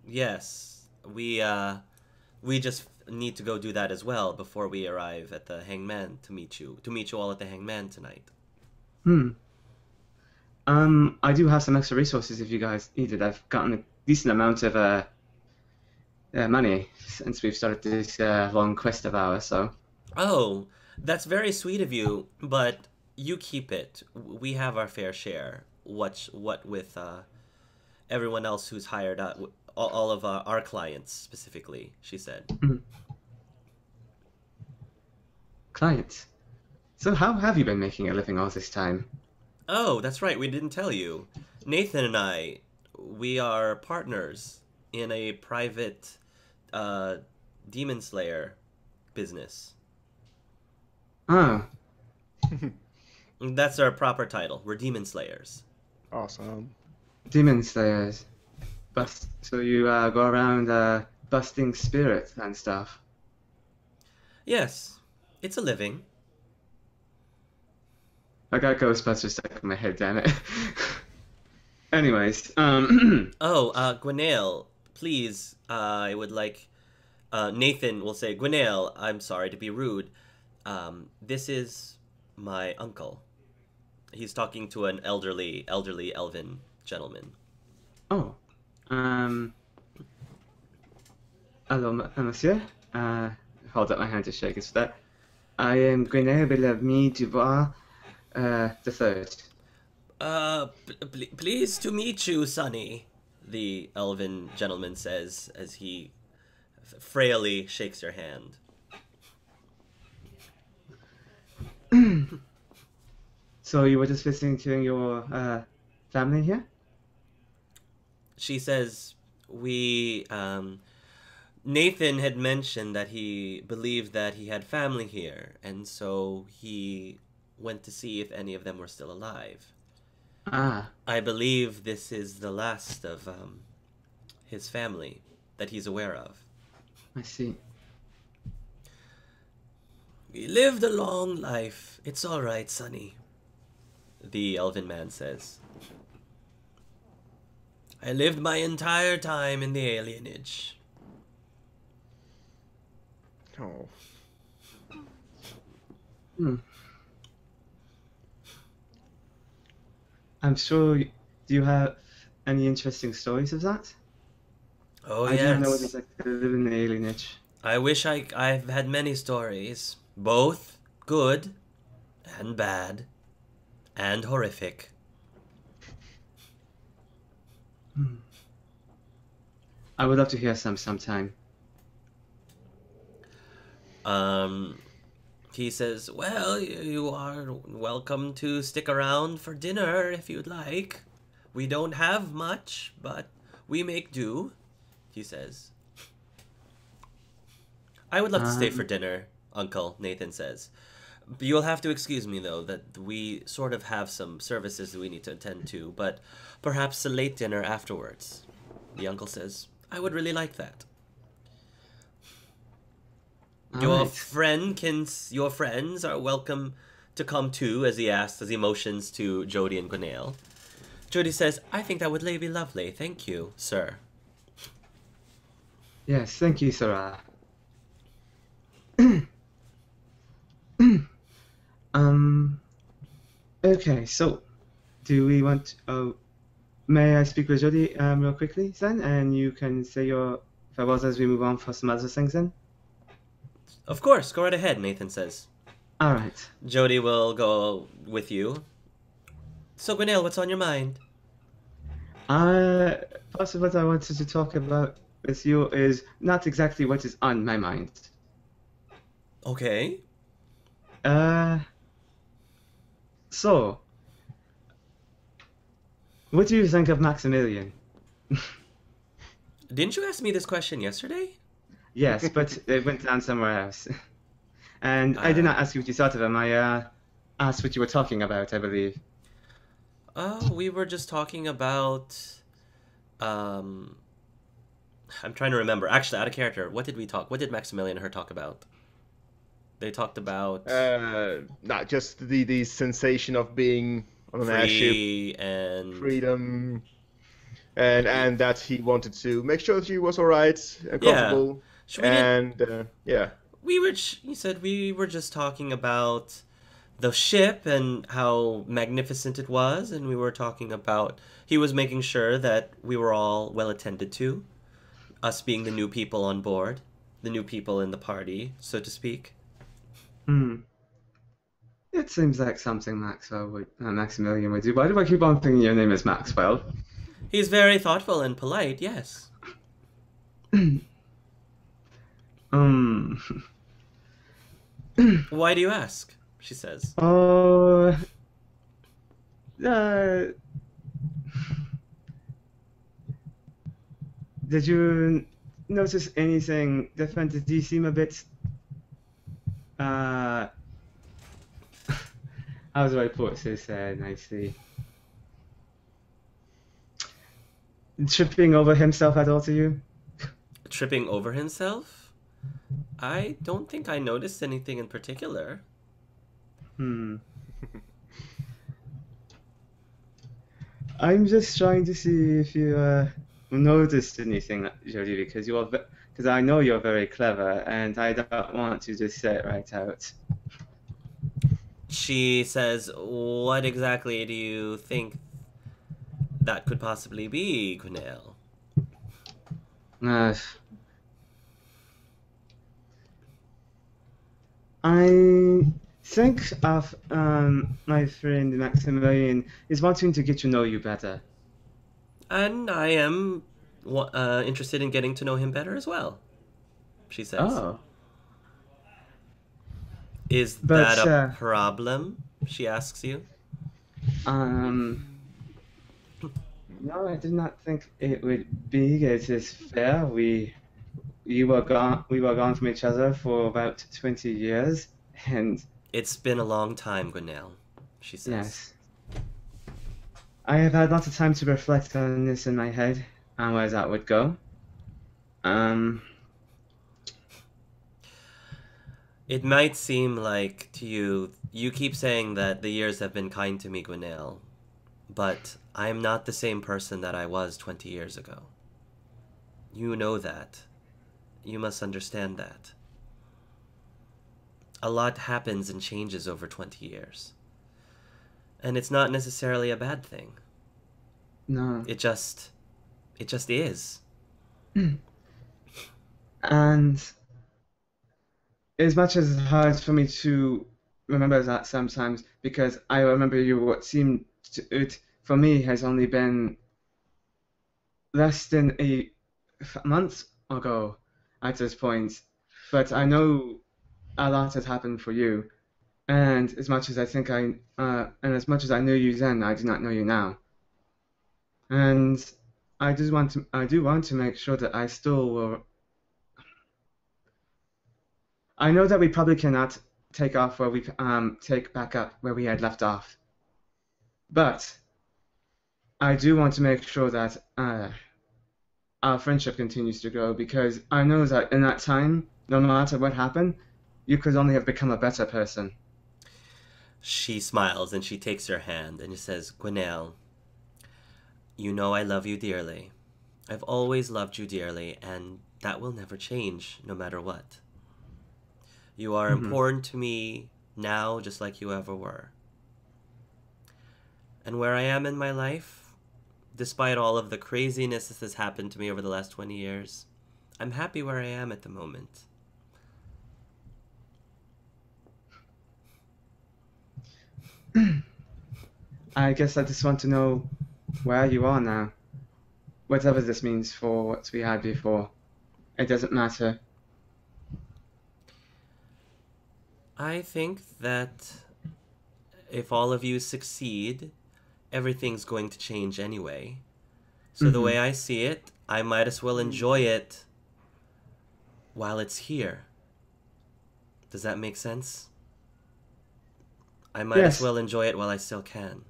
Yes. We just need to go do that as well before we arrive at the Hangman to meet you. To meet you all at the Hangman tonight. I do have some extra resources if you guys need it. I've gotten a decent amount of money since we've started this long quest of ours, so... Oh, that's very sweet of you, but you keep it. We have our fair share. What with everyone else who's hired up, all of our clients specifically, she said. Clients? So how have you been making a living all this time? Oh, that's right, we didn't tell you. Nathan and I, we are partners in a private demon slayer business. Oh, That's our proper title. We're demon slayers. Awesome. demon slayers. So you go around busting spirits and stuff. Yes, it's a living. I got Ghostbusters stuck in my head, damn it. Anyways, Oh, Gwenhael, please, I would like... Nathan will say, Gwenhael, I'm sorry to be rude. This is my uncle. He's talking to an elderly elven gentleman. oh, hello, monsieur. Hold up my hand to shake us for that. I am Gwenhael Bellamy Dubois, the third. Pleased to meet you, Sonny, the elven gentleman says as he frailly shakes your hand. So you were just visiting your family here? She says, Nathan had mentioned that he believed that he had family here, and so he went to see if any of them were still alive. Ah, I believe this is the last of his family that he's aware of. I see. We lived a long life. It's all right, Sonny, the elven man says. I lived my entire time in the alienage. Oh. I'm sure. Do you have any interesting stories of that? Oh, I don't know what yes. it's like to live in the alienage. I wish I've had many stories, both good and bad and horrific. I would love to hear some sometime. He says, well, you are welcome to stick around for dinner if you'd like. We don't have much, but we make do, he says. I would love to stay for dinner, Uncle, Nathan says. You'll have to excuse me, though, that we sort of have some services that we need to attend to, but perhaps a late dinner afterwards. The uncle says, I would really like that. Your friends are welcome to come too, as he asks, as he motions to Jodie and Gwenhael. Jodie says, I think that would be lovely. Thank you, sir. Yes, thank you, Sarah. Okay, so do we want? May I speak with Jodie real quickly then, and you can say your farewells as we move on for some other things then? Of course, go right ahead, Nathan says. All right. Jodie will go with you. So, Gwenhael, what's on your mind? Part of what I wanted to talk about with you is not exactly what is on my mind. Okay. So, what do you think of Maximillian? Didn't you ask me this question yesterday? Yes, but it went down somewhere else. And I did not ask you what you thought of him. I asked what you were talking about, I believe. Oh, we were just talking about. Um, I'm trying to remember. Actually, out of character, what did we talk? What did Maximillian and her talk about? They talked about Not just the sensation of being on an airship, free and freedom, and that he wanted to make sure that she was all right and Yeah. comfortable. We didn't- And yeah, we were. You said we were just talking about the ship and how magnificent it was, and we were talking about. He was making sure that we were all well attended to, us being the new people on board, the new people in the party, so to speak. Hmm. It seems like something Maximilian would do. Why do I keep on thinking your name is Maxwell? He's very thoughtful and polite. Yes. Um. Why do you ask? She says. Oh. Did you notice anything different? Did you seem a bit how do I put this nicely? Tripping over himself at all to you? Tripping over himself? I don't think I noticed anything in particular. Hmm. I'm just trying to see if you noticed anything, Jodie, because I know you're very clever, and I don't want to just say it right out. She says, "What exactly do you think that could possibly be, Gwenhael?" Uh, I think of my friend Maximillian is wanting to get to know you better. And I am interested in getting to know him better as well, she says. Oh. Is But, that a problem? She asks you. No, I did not think it would be. It is fair. We were gone from each other for about 20 years, and It's been a long time, Gwenhael, she says. yes, I have had lots of time to reflect on this in my head and where that would go. It might seem like to you, you keep saying that the years have been kind to me, Gwenhael, but I am not the same person that I was 20 years ago. You know that. You must understand that. A lot happens and changes over 20 years. And it's not necessarily a bad thing. No. It just is. And as much as it's hard for me to remember that sometimes, because I remember what seemed to it for me has only been less than a month ago at this point, but I know a lot has happened for you, and as much as and as much as I knew you then, I do not know you now, and I do want to make sure that I still will. I know that we probably cannot take back up where we had left off, but I do want to make sure that our friendship continues to grow, because I know that in that time, no matter what happened, you could only have become a better person. She smiles and she takes your hand and she says, "Gwenhael, you know I love you dearly. I've always loved you dearly, and that will never change, no matter what. You are important to me now, just like you ever were. And where I am in my life, despite all of the craziness that has happened to me over the last 20 years, I'm happy where I am at the moment." I guess I just want to know where you are now. Whatever this means for what we had before. It doesn't matter. I think that if all of you succeed, everything's going to change anyway. So the way I see it, I might as well enjoy it while it's here. Does that make sense? I might as Yes. well enjoy it while I still can.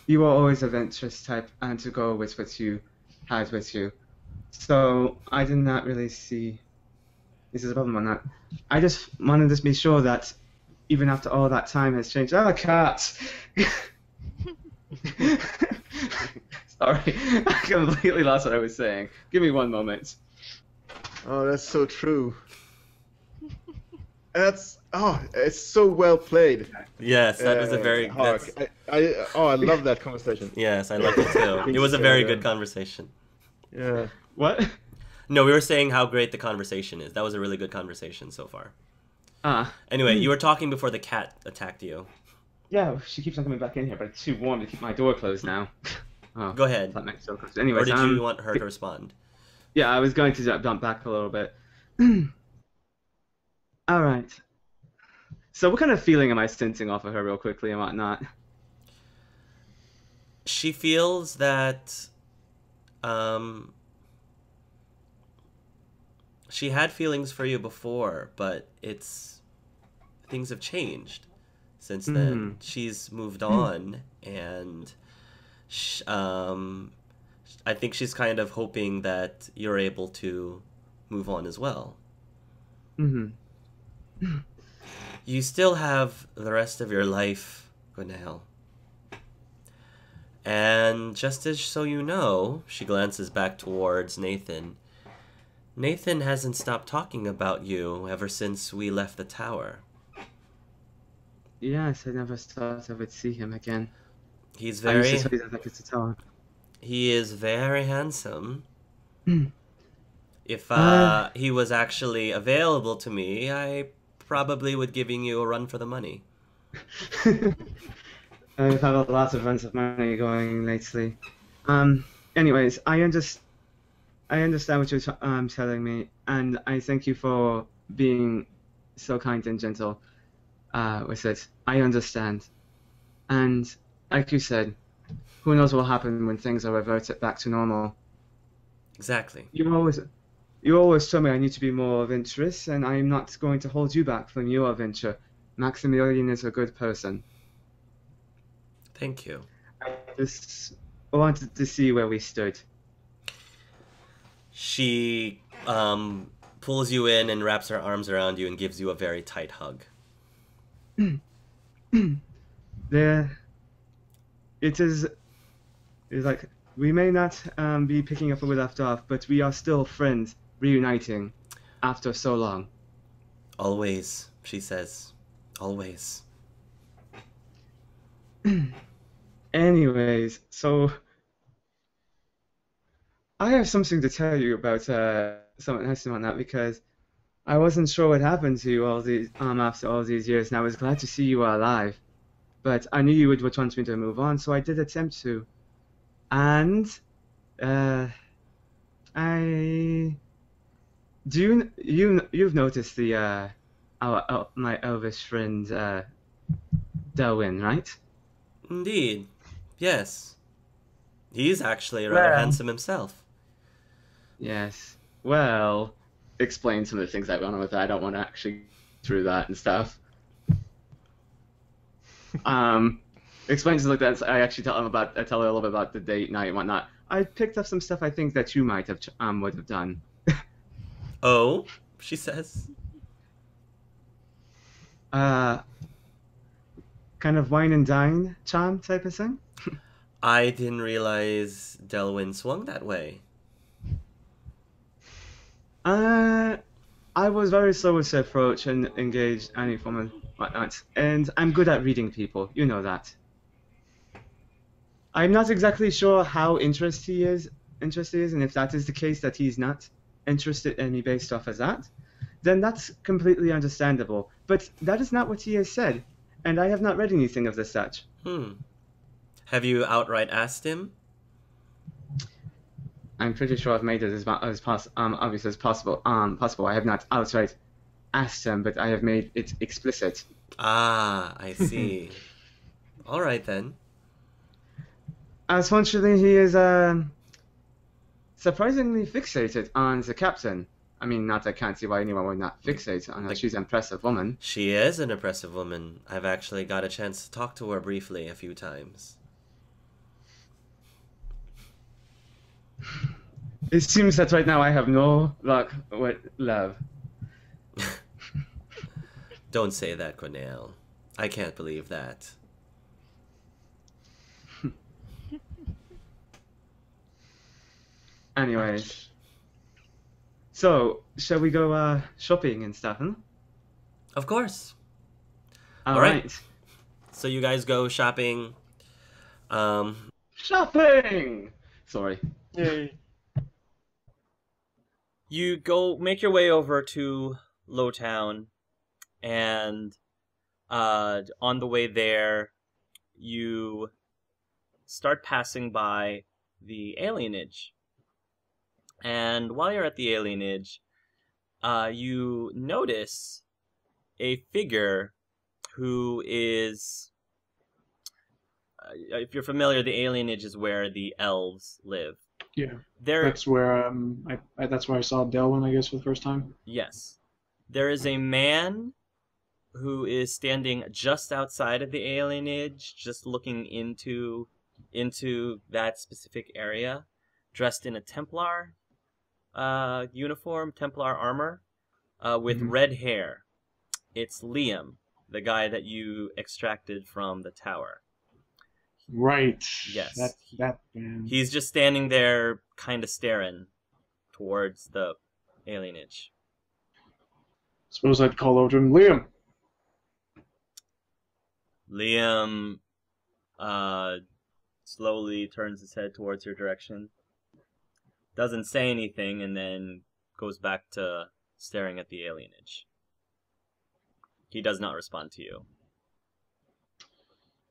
You were always a adventurous type, and to go with what you had with you. So I did not really see this is a problem on that. I just wanted to be sure that even after all that time has changed. Oh, cats! Sorry, I completely lost what I was saying. Give me one moment. Oh, that's so true. And it's so well played. Yes, that was a very... Hark. I love that conversation. Yes, I loved it too. It was a very good conversation. Yeah. What? No, we were saying how great the conversation is. That was a really good conversation so far. Anyway, you were talking before the cat attacked you. Yeah, she keeps on coming back in here, but it's too warm to keep my door closed now. Oh, Go ahead. that makes so close. Anyways, Or did you want her to respond? Yeah, I was going to jump back a little bit. All right. So what kind of feeling am I sensing off of her real quickly and whatnot? She feels that she had feelings for you before, but things have changed since then. She's moved on, and I think she's kind of hoping that you're able to move on as well. You still have the rest of your life, Gwenhael. And just as so you know, she glances back towards Nathan. Nathan hasn't stopped talking about you ever since we left the tower. Yes, I never thought I would see him again. He's I used very... to tell you that I could tell. He is very handsome. If he was actually available to me, I probably would giving you a run for the money. I've had a lot of runs of money going lately. Anyways, I understand what you're telling me, and I thank you for being so kind and gentle with it. I understand. And like you said, who knows what will happen when things are reverted back to normal. Exactly. You always told me I need to be more adventurous, and I am not going to hold you back from your adventure. Maximillian is a good person. Thank you. I just wanted to see where we stood. She pulls you in and wraps her arms around you and gives you a very tight hug. It's like, we may not be picking up where we left off, but we are still friends, reuniting after so long. Always, she says. Always. Anyways, so I have something to tell you about someone else on that, because I wasn't sure what happened to you all these after all these years, and I was glad to see you were alive. But I knew you would want me to move on, so I did attempt to. And you've noticed the my elvish friend Delwyn, right? Indeed. Yes. He's actually rather handsome himself. Yes. Well, explain some of the things that went on with that. I don't want to actually go through that and stuff. Explains like that. I actually tell her a little bit about the date night and whatnot. I picked up some stuff I think that you might have would have done. Oh, she says. Kind of wine and dine charm type of thing. I didn't realize Delwyn swung that way. I was very slow with the approach and engaged any form of whatnot, and I'm good at reading people. You know that. I'm not exactly sure how interested he is, and if that is the case that he's not interested in me based off of that, then that's completely understandable. But that is not what he has said, and I have not read anything of the such. Have you outright asked him? I'm pretty sure I've made it as obvious as possible. I have not outright asked him, but I have made it explicit. Ah, I see. All right then. Unfortunately, he is surprisingly fixated on the captain. I mean, not I can't see why anyone would not fixate on her. She's an impressive woman. She is an impressive woman. I've actually got a chance to talk to her briefly a few times. It seems that right now I have no luck with love. Don't say that, Gwenhael. I can't believe that. Anyways. So, shall we go shopping and stuff, huh? Of course. All right. So you guys go shopping. Shopping! Sorry. Yay. You go make your way over to Lowtown, and on the way there, you start passing by the alienage. And while you're at the alienage, you notice a figure who is... if you're familiar, the alienage is where the elves live. Yeah, There, that's where that's where I saw Delwyn, I guess, for the first time. yes. There is a man who is standing just outside of the alienage, just looking into that specific area, dressed in a Templar uniform, Templar armor, with red hair. It's Liam, the guy that you extracted from the tower. Right. Yes. That man. He's just standing there, kind of staring towards the alienage. Suppose I'd call over to him, Liam. Liam slowly turns his head towards your direction, doesn't say anything, and then goes back to staring at the alienage. He does not respond to you.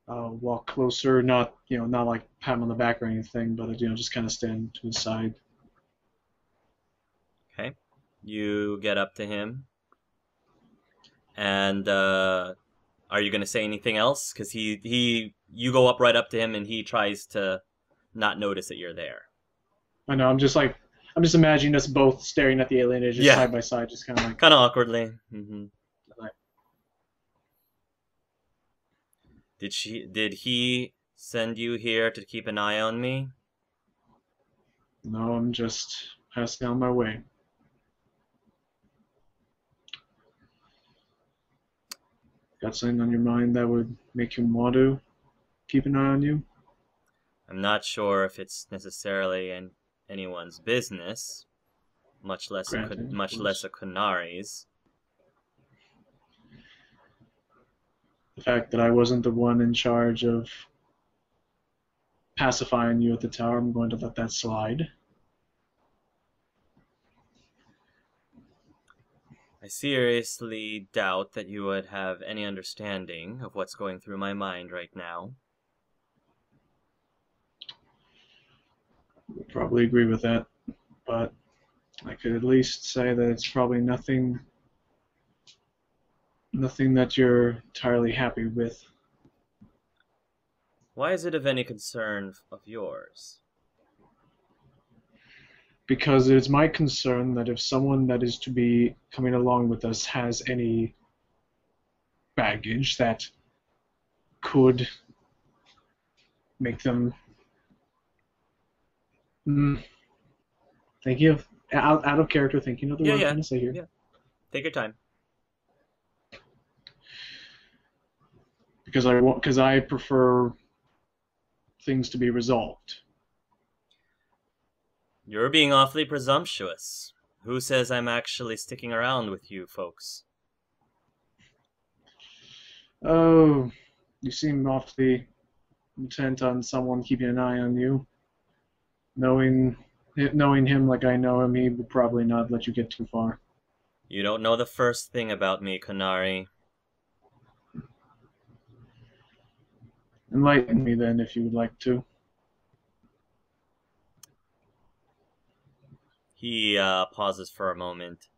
Walk closer, not like pat him on the back or anything, but just kind of stand to his side. Okay. You get up to him, and are you going to say anything else? Because you go up right up to him, and he tries to not notice that you're there. I know. I'm just imagining us both staring at the alienage just side by side, just kind of like. Kind of awkwardly. Mm-hmm. Did he send you here to keep an eye on me? No, I'm just passing on my way. Got something on your mind that would make him want to keep an eye on you? I'm not sure if it's necessarily anyone's business, much less a Kunari's. The fact that I wasn't the one in charge of pacifying you at the tower, I'm going to let that slide. I seriously doubt that you would have any understanding of what's going through my mind right now. I would probably agree with that, but I could at least say that it's probably nothing that you're entirely happy with. Why is it of any concern of yours? Because it is my concern that if someone that is to be coming along with us has any baggage that could make them thinking of out of character, thinking of the word I'm trying to say here. Yeah. Take your time. Because I prefer things to be resolved. You're being awfully presumptuous. Who says I'm actually sticking around with you folks? Oh, you seem awfully intent on someone keeping an eye on you. Knowing him like I know him, he would probably not let you get too far. You don't know the first thing about me, Kunari. Enlighten me then, if you would like to. He pauses for a moment.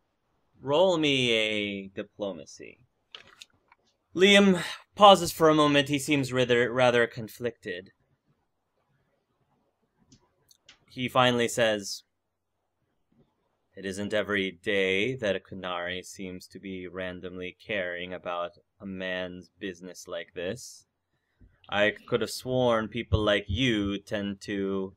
Roll me a diplomacy. Liam pauses for a moment. He seems rather conflicted. He finally says, It isn't every day that a Kunari seems to be randomly caring about a man's business like this. I could have sworn people like you tend to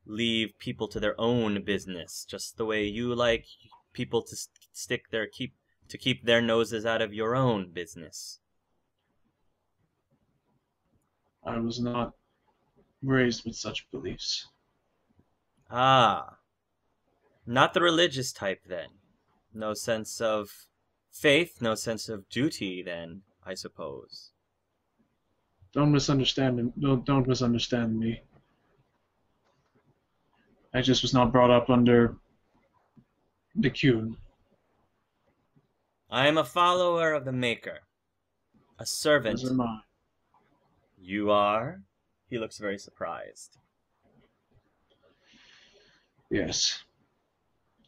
leave people to their own business, just the way you like people to keep their noses out of your own business. I was not raised with such beliefs. Ah, not the religious type then. No sense of faith, no sense of duty then, I suppose. Don't misunderstand me. I just was not brought up under the Qun. I am a follower of the Maker, a servant. As am I. You are? He looks very surprised. Yes.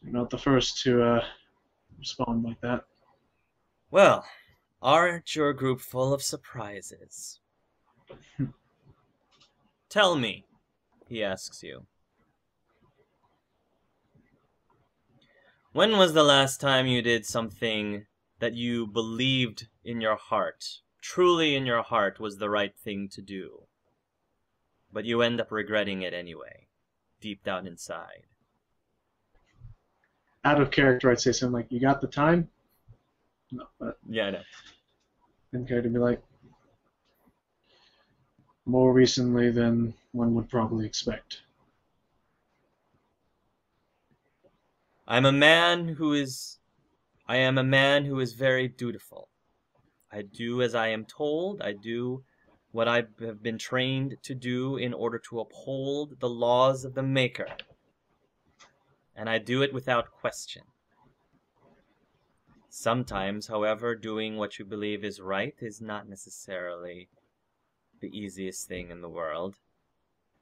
You're not the first to respond like that. Well, aren't your group full of surprises? Tell me, he asks you. When was the last time you did something that you believed in your heart, truly in your heart, was the right thing to do, but you end up regretting it anyway, deep down inside? Out of character, I'd say something like, "You got the time?" No, but Yeah, I know. in character, be like, more recently than one would probably expect. I am a man who is very dutiful. I do as I am told. I do what I have been trained to do in order to uphold the laws of the Maker. And I do it without question. Sometimes, however, doing what you believe is right is not necessarily the easiest thing in the world.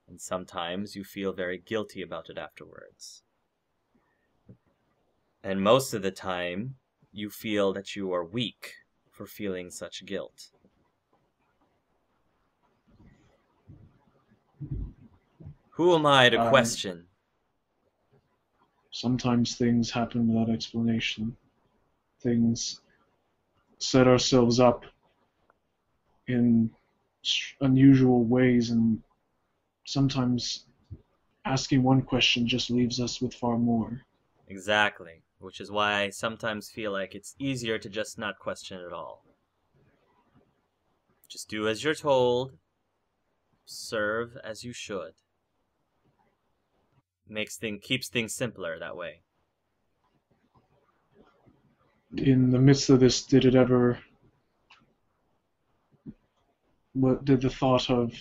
And sometimes you feel very guilty about it afterwards. And most of the time, you feel that you are weak for feeling such guilt. Who am I to question? Sometimes things happen without explanation. Things set ourselves up in unusual ways, and sometimes asking one question just leaves us with far more. Exactly, which is why I sometimes feel like it's easier to just not question at all. Just do as you're told, serve as you should. Keeps things simpler that way. In the midst of this, did the thought of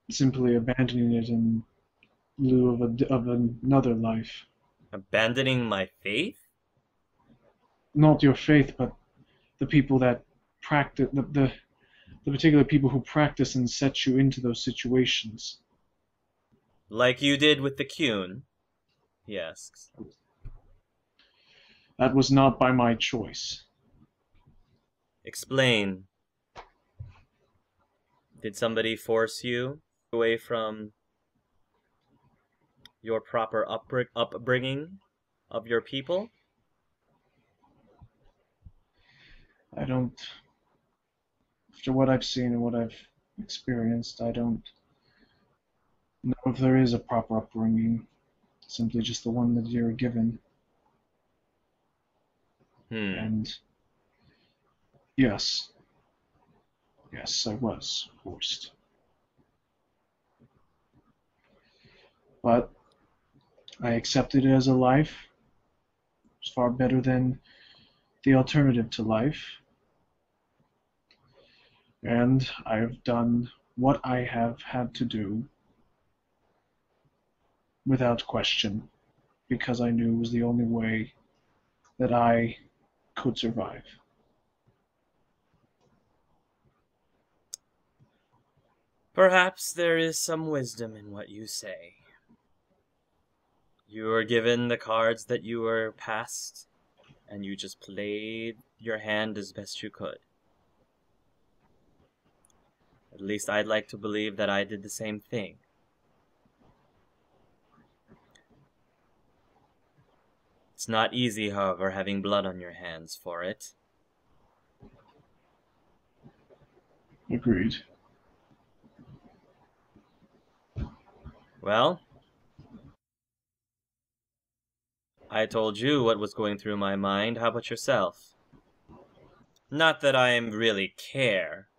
simply abandoning it in lieu of another life? Abandoning my faith? Not your faith, but the people that practice, the particular people who practice and set you into those situations. Like you did with the Qun, he asks. That was not by my choice. Explain. Did somebody force you away from your proper upbringing of your people? I don't... After what I've seen and what I've experienced, I don't know if there is a proper upbringing. Simply just the one that you're given. And yes, I was forced. But I accepted it as a life. It's far better than the alternative to life. And I have done what I have had to do without question, because I knew it was the only way that I could survive. Perhaps there is some wisdom in what you say. You were given the cards that you were passed, and you just played your hand as best you could. At least I'd like to believe that I did the same thing. It's not easy, however, having blood on your hands for it. Agreed. Well, I told you what was going through my mind. How about yourself? Not that I really care.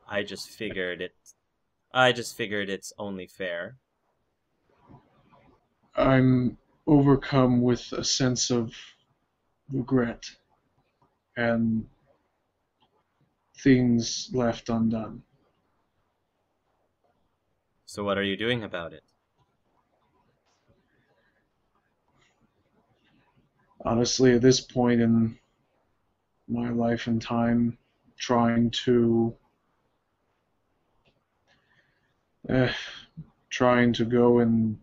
I just figured it's only fair. I'm overcome with a sense of regret and things left undone. So what are you doing about it? Honestly, at this point in my life and time, trying to go and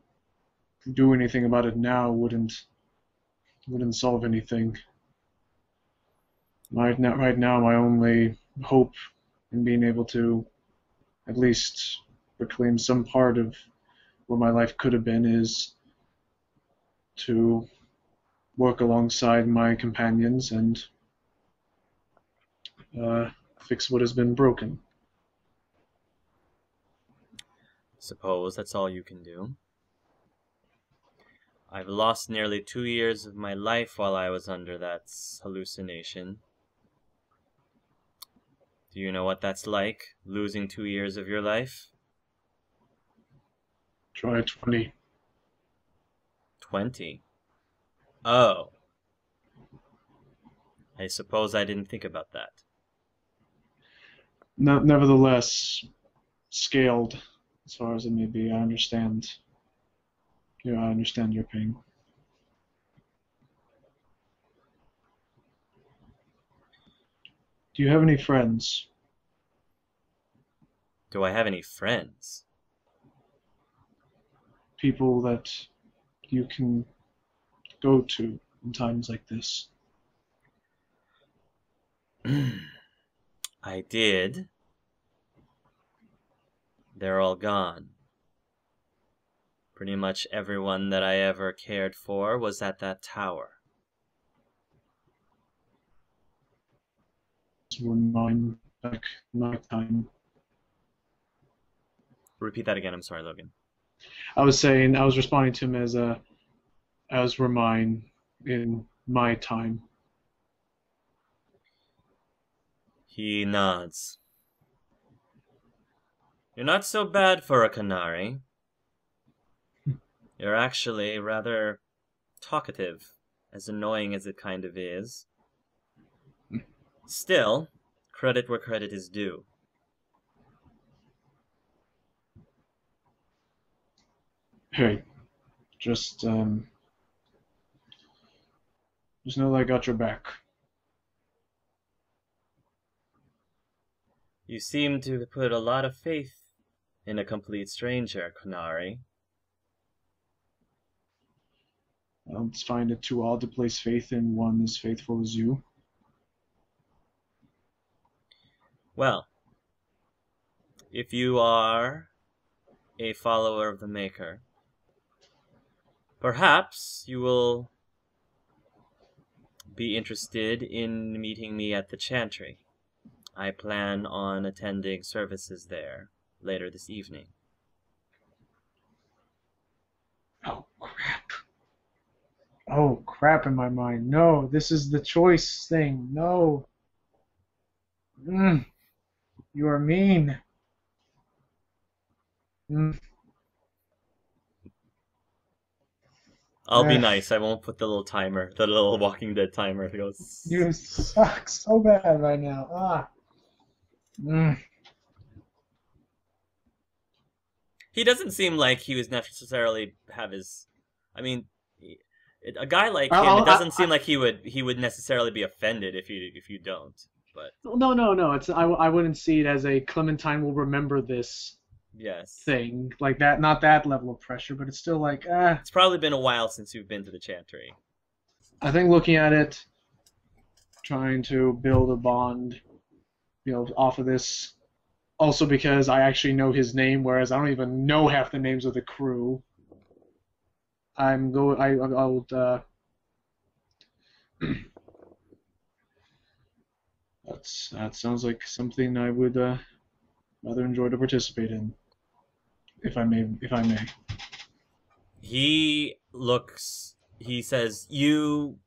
do anything about it now wouldn't solve anything. Right now, my only hope in being able to at least reclaim some part of what my life could have been is to work alongside my companions and fix what has been broken. Suppose that's all you can do. I've lost nearly 2 years of my life while I was under that hallucination. Do you know what that's like, losing 2 years of your life? Try 20. 20? Oh. I suppose I didn't think about that. Nevertheless, scaled as far as it may be, I understand. Yeah, I understand your pain. Do you have any friends? Do I have any friends? People that you can go to in times like this? I did. They're all gone. Pretty much everyone that I ever cared for was at that tower. Were mine back in my time. Repeat that again, I'm sorry, Logan. I was saying, I was responding to him as were mine in my time. He nods. You're not so bad for a Canary. You're actually rather talkative, as annoying as it kind of is. Still, credit where credit is due. Hey, just know that I got your back. You seem to put a lot of faith in a complete stranger, Canary. I don't find it too odd to place faith in one as faithful as you. Well, if you are a follower of the Maker, perhaps you will be interested in meeting me at the Chantry. I plan on attending services there later this evening. Oh, crap. Oh, crap in my mind. No, this is the choice thing. No. You are mean. I'll be nice. I won't put the little timer, the little Walking Dead timer. It goes. You suck so bad right now. He doesn't seem like he was necessarily have his. I mean, a guy like him, it doesn't seem like he would necessarily be offended if you don't. But no. It's I wouldn't see it as a Clementine will remember this yes thing like that. Not that level of pressure, but it's still like It's probably been a while since you've been to the Chantry. I think looking at it, trying to build a bond, off of this. Also because I actually know his name, whereas I don't even know half the names of the crew. I would That sounds like something I would rather enjoy to participate in, if I may. He says, "You,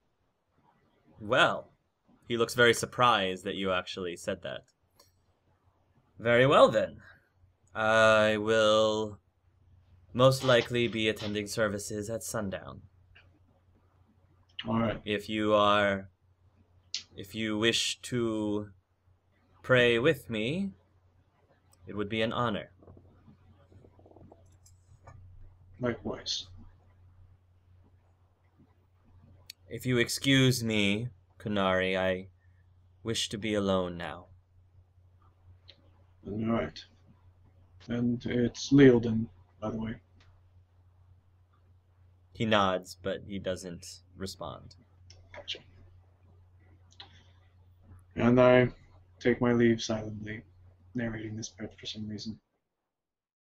well," he looks very surprised that you actually said that. "Very well then. I will most likely be attending services at sundown. All right. If you wish to pray with me, it would be an honor." Likewise. "If you excuse me, Kunari, I wish to be alone now." All right. And it's Leoden, by the way. He nods, but he doesn't respond. Gotcha. And I take my leave silently, narrating this bit for some reason.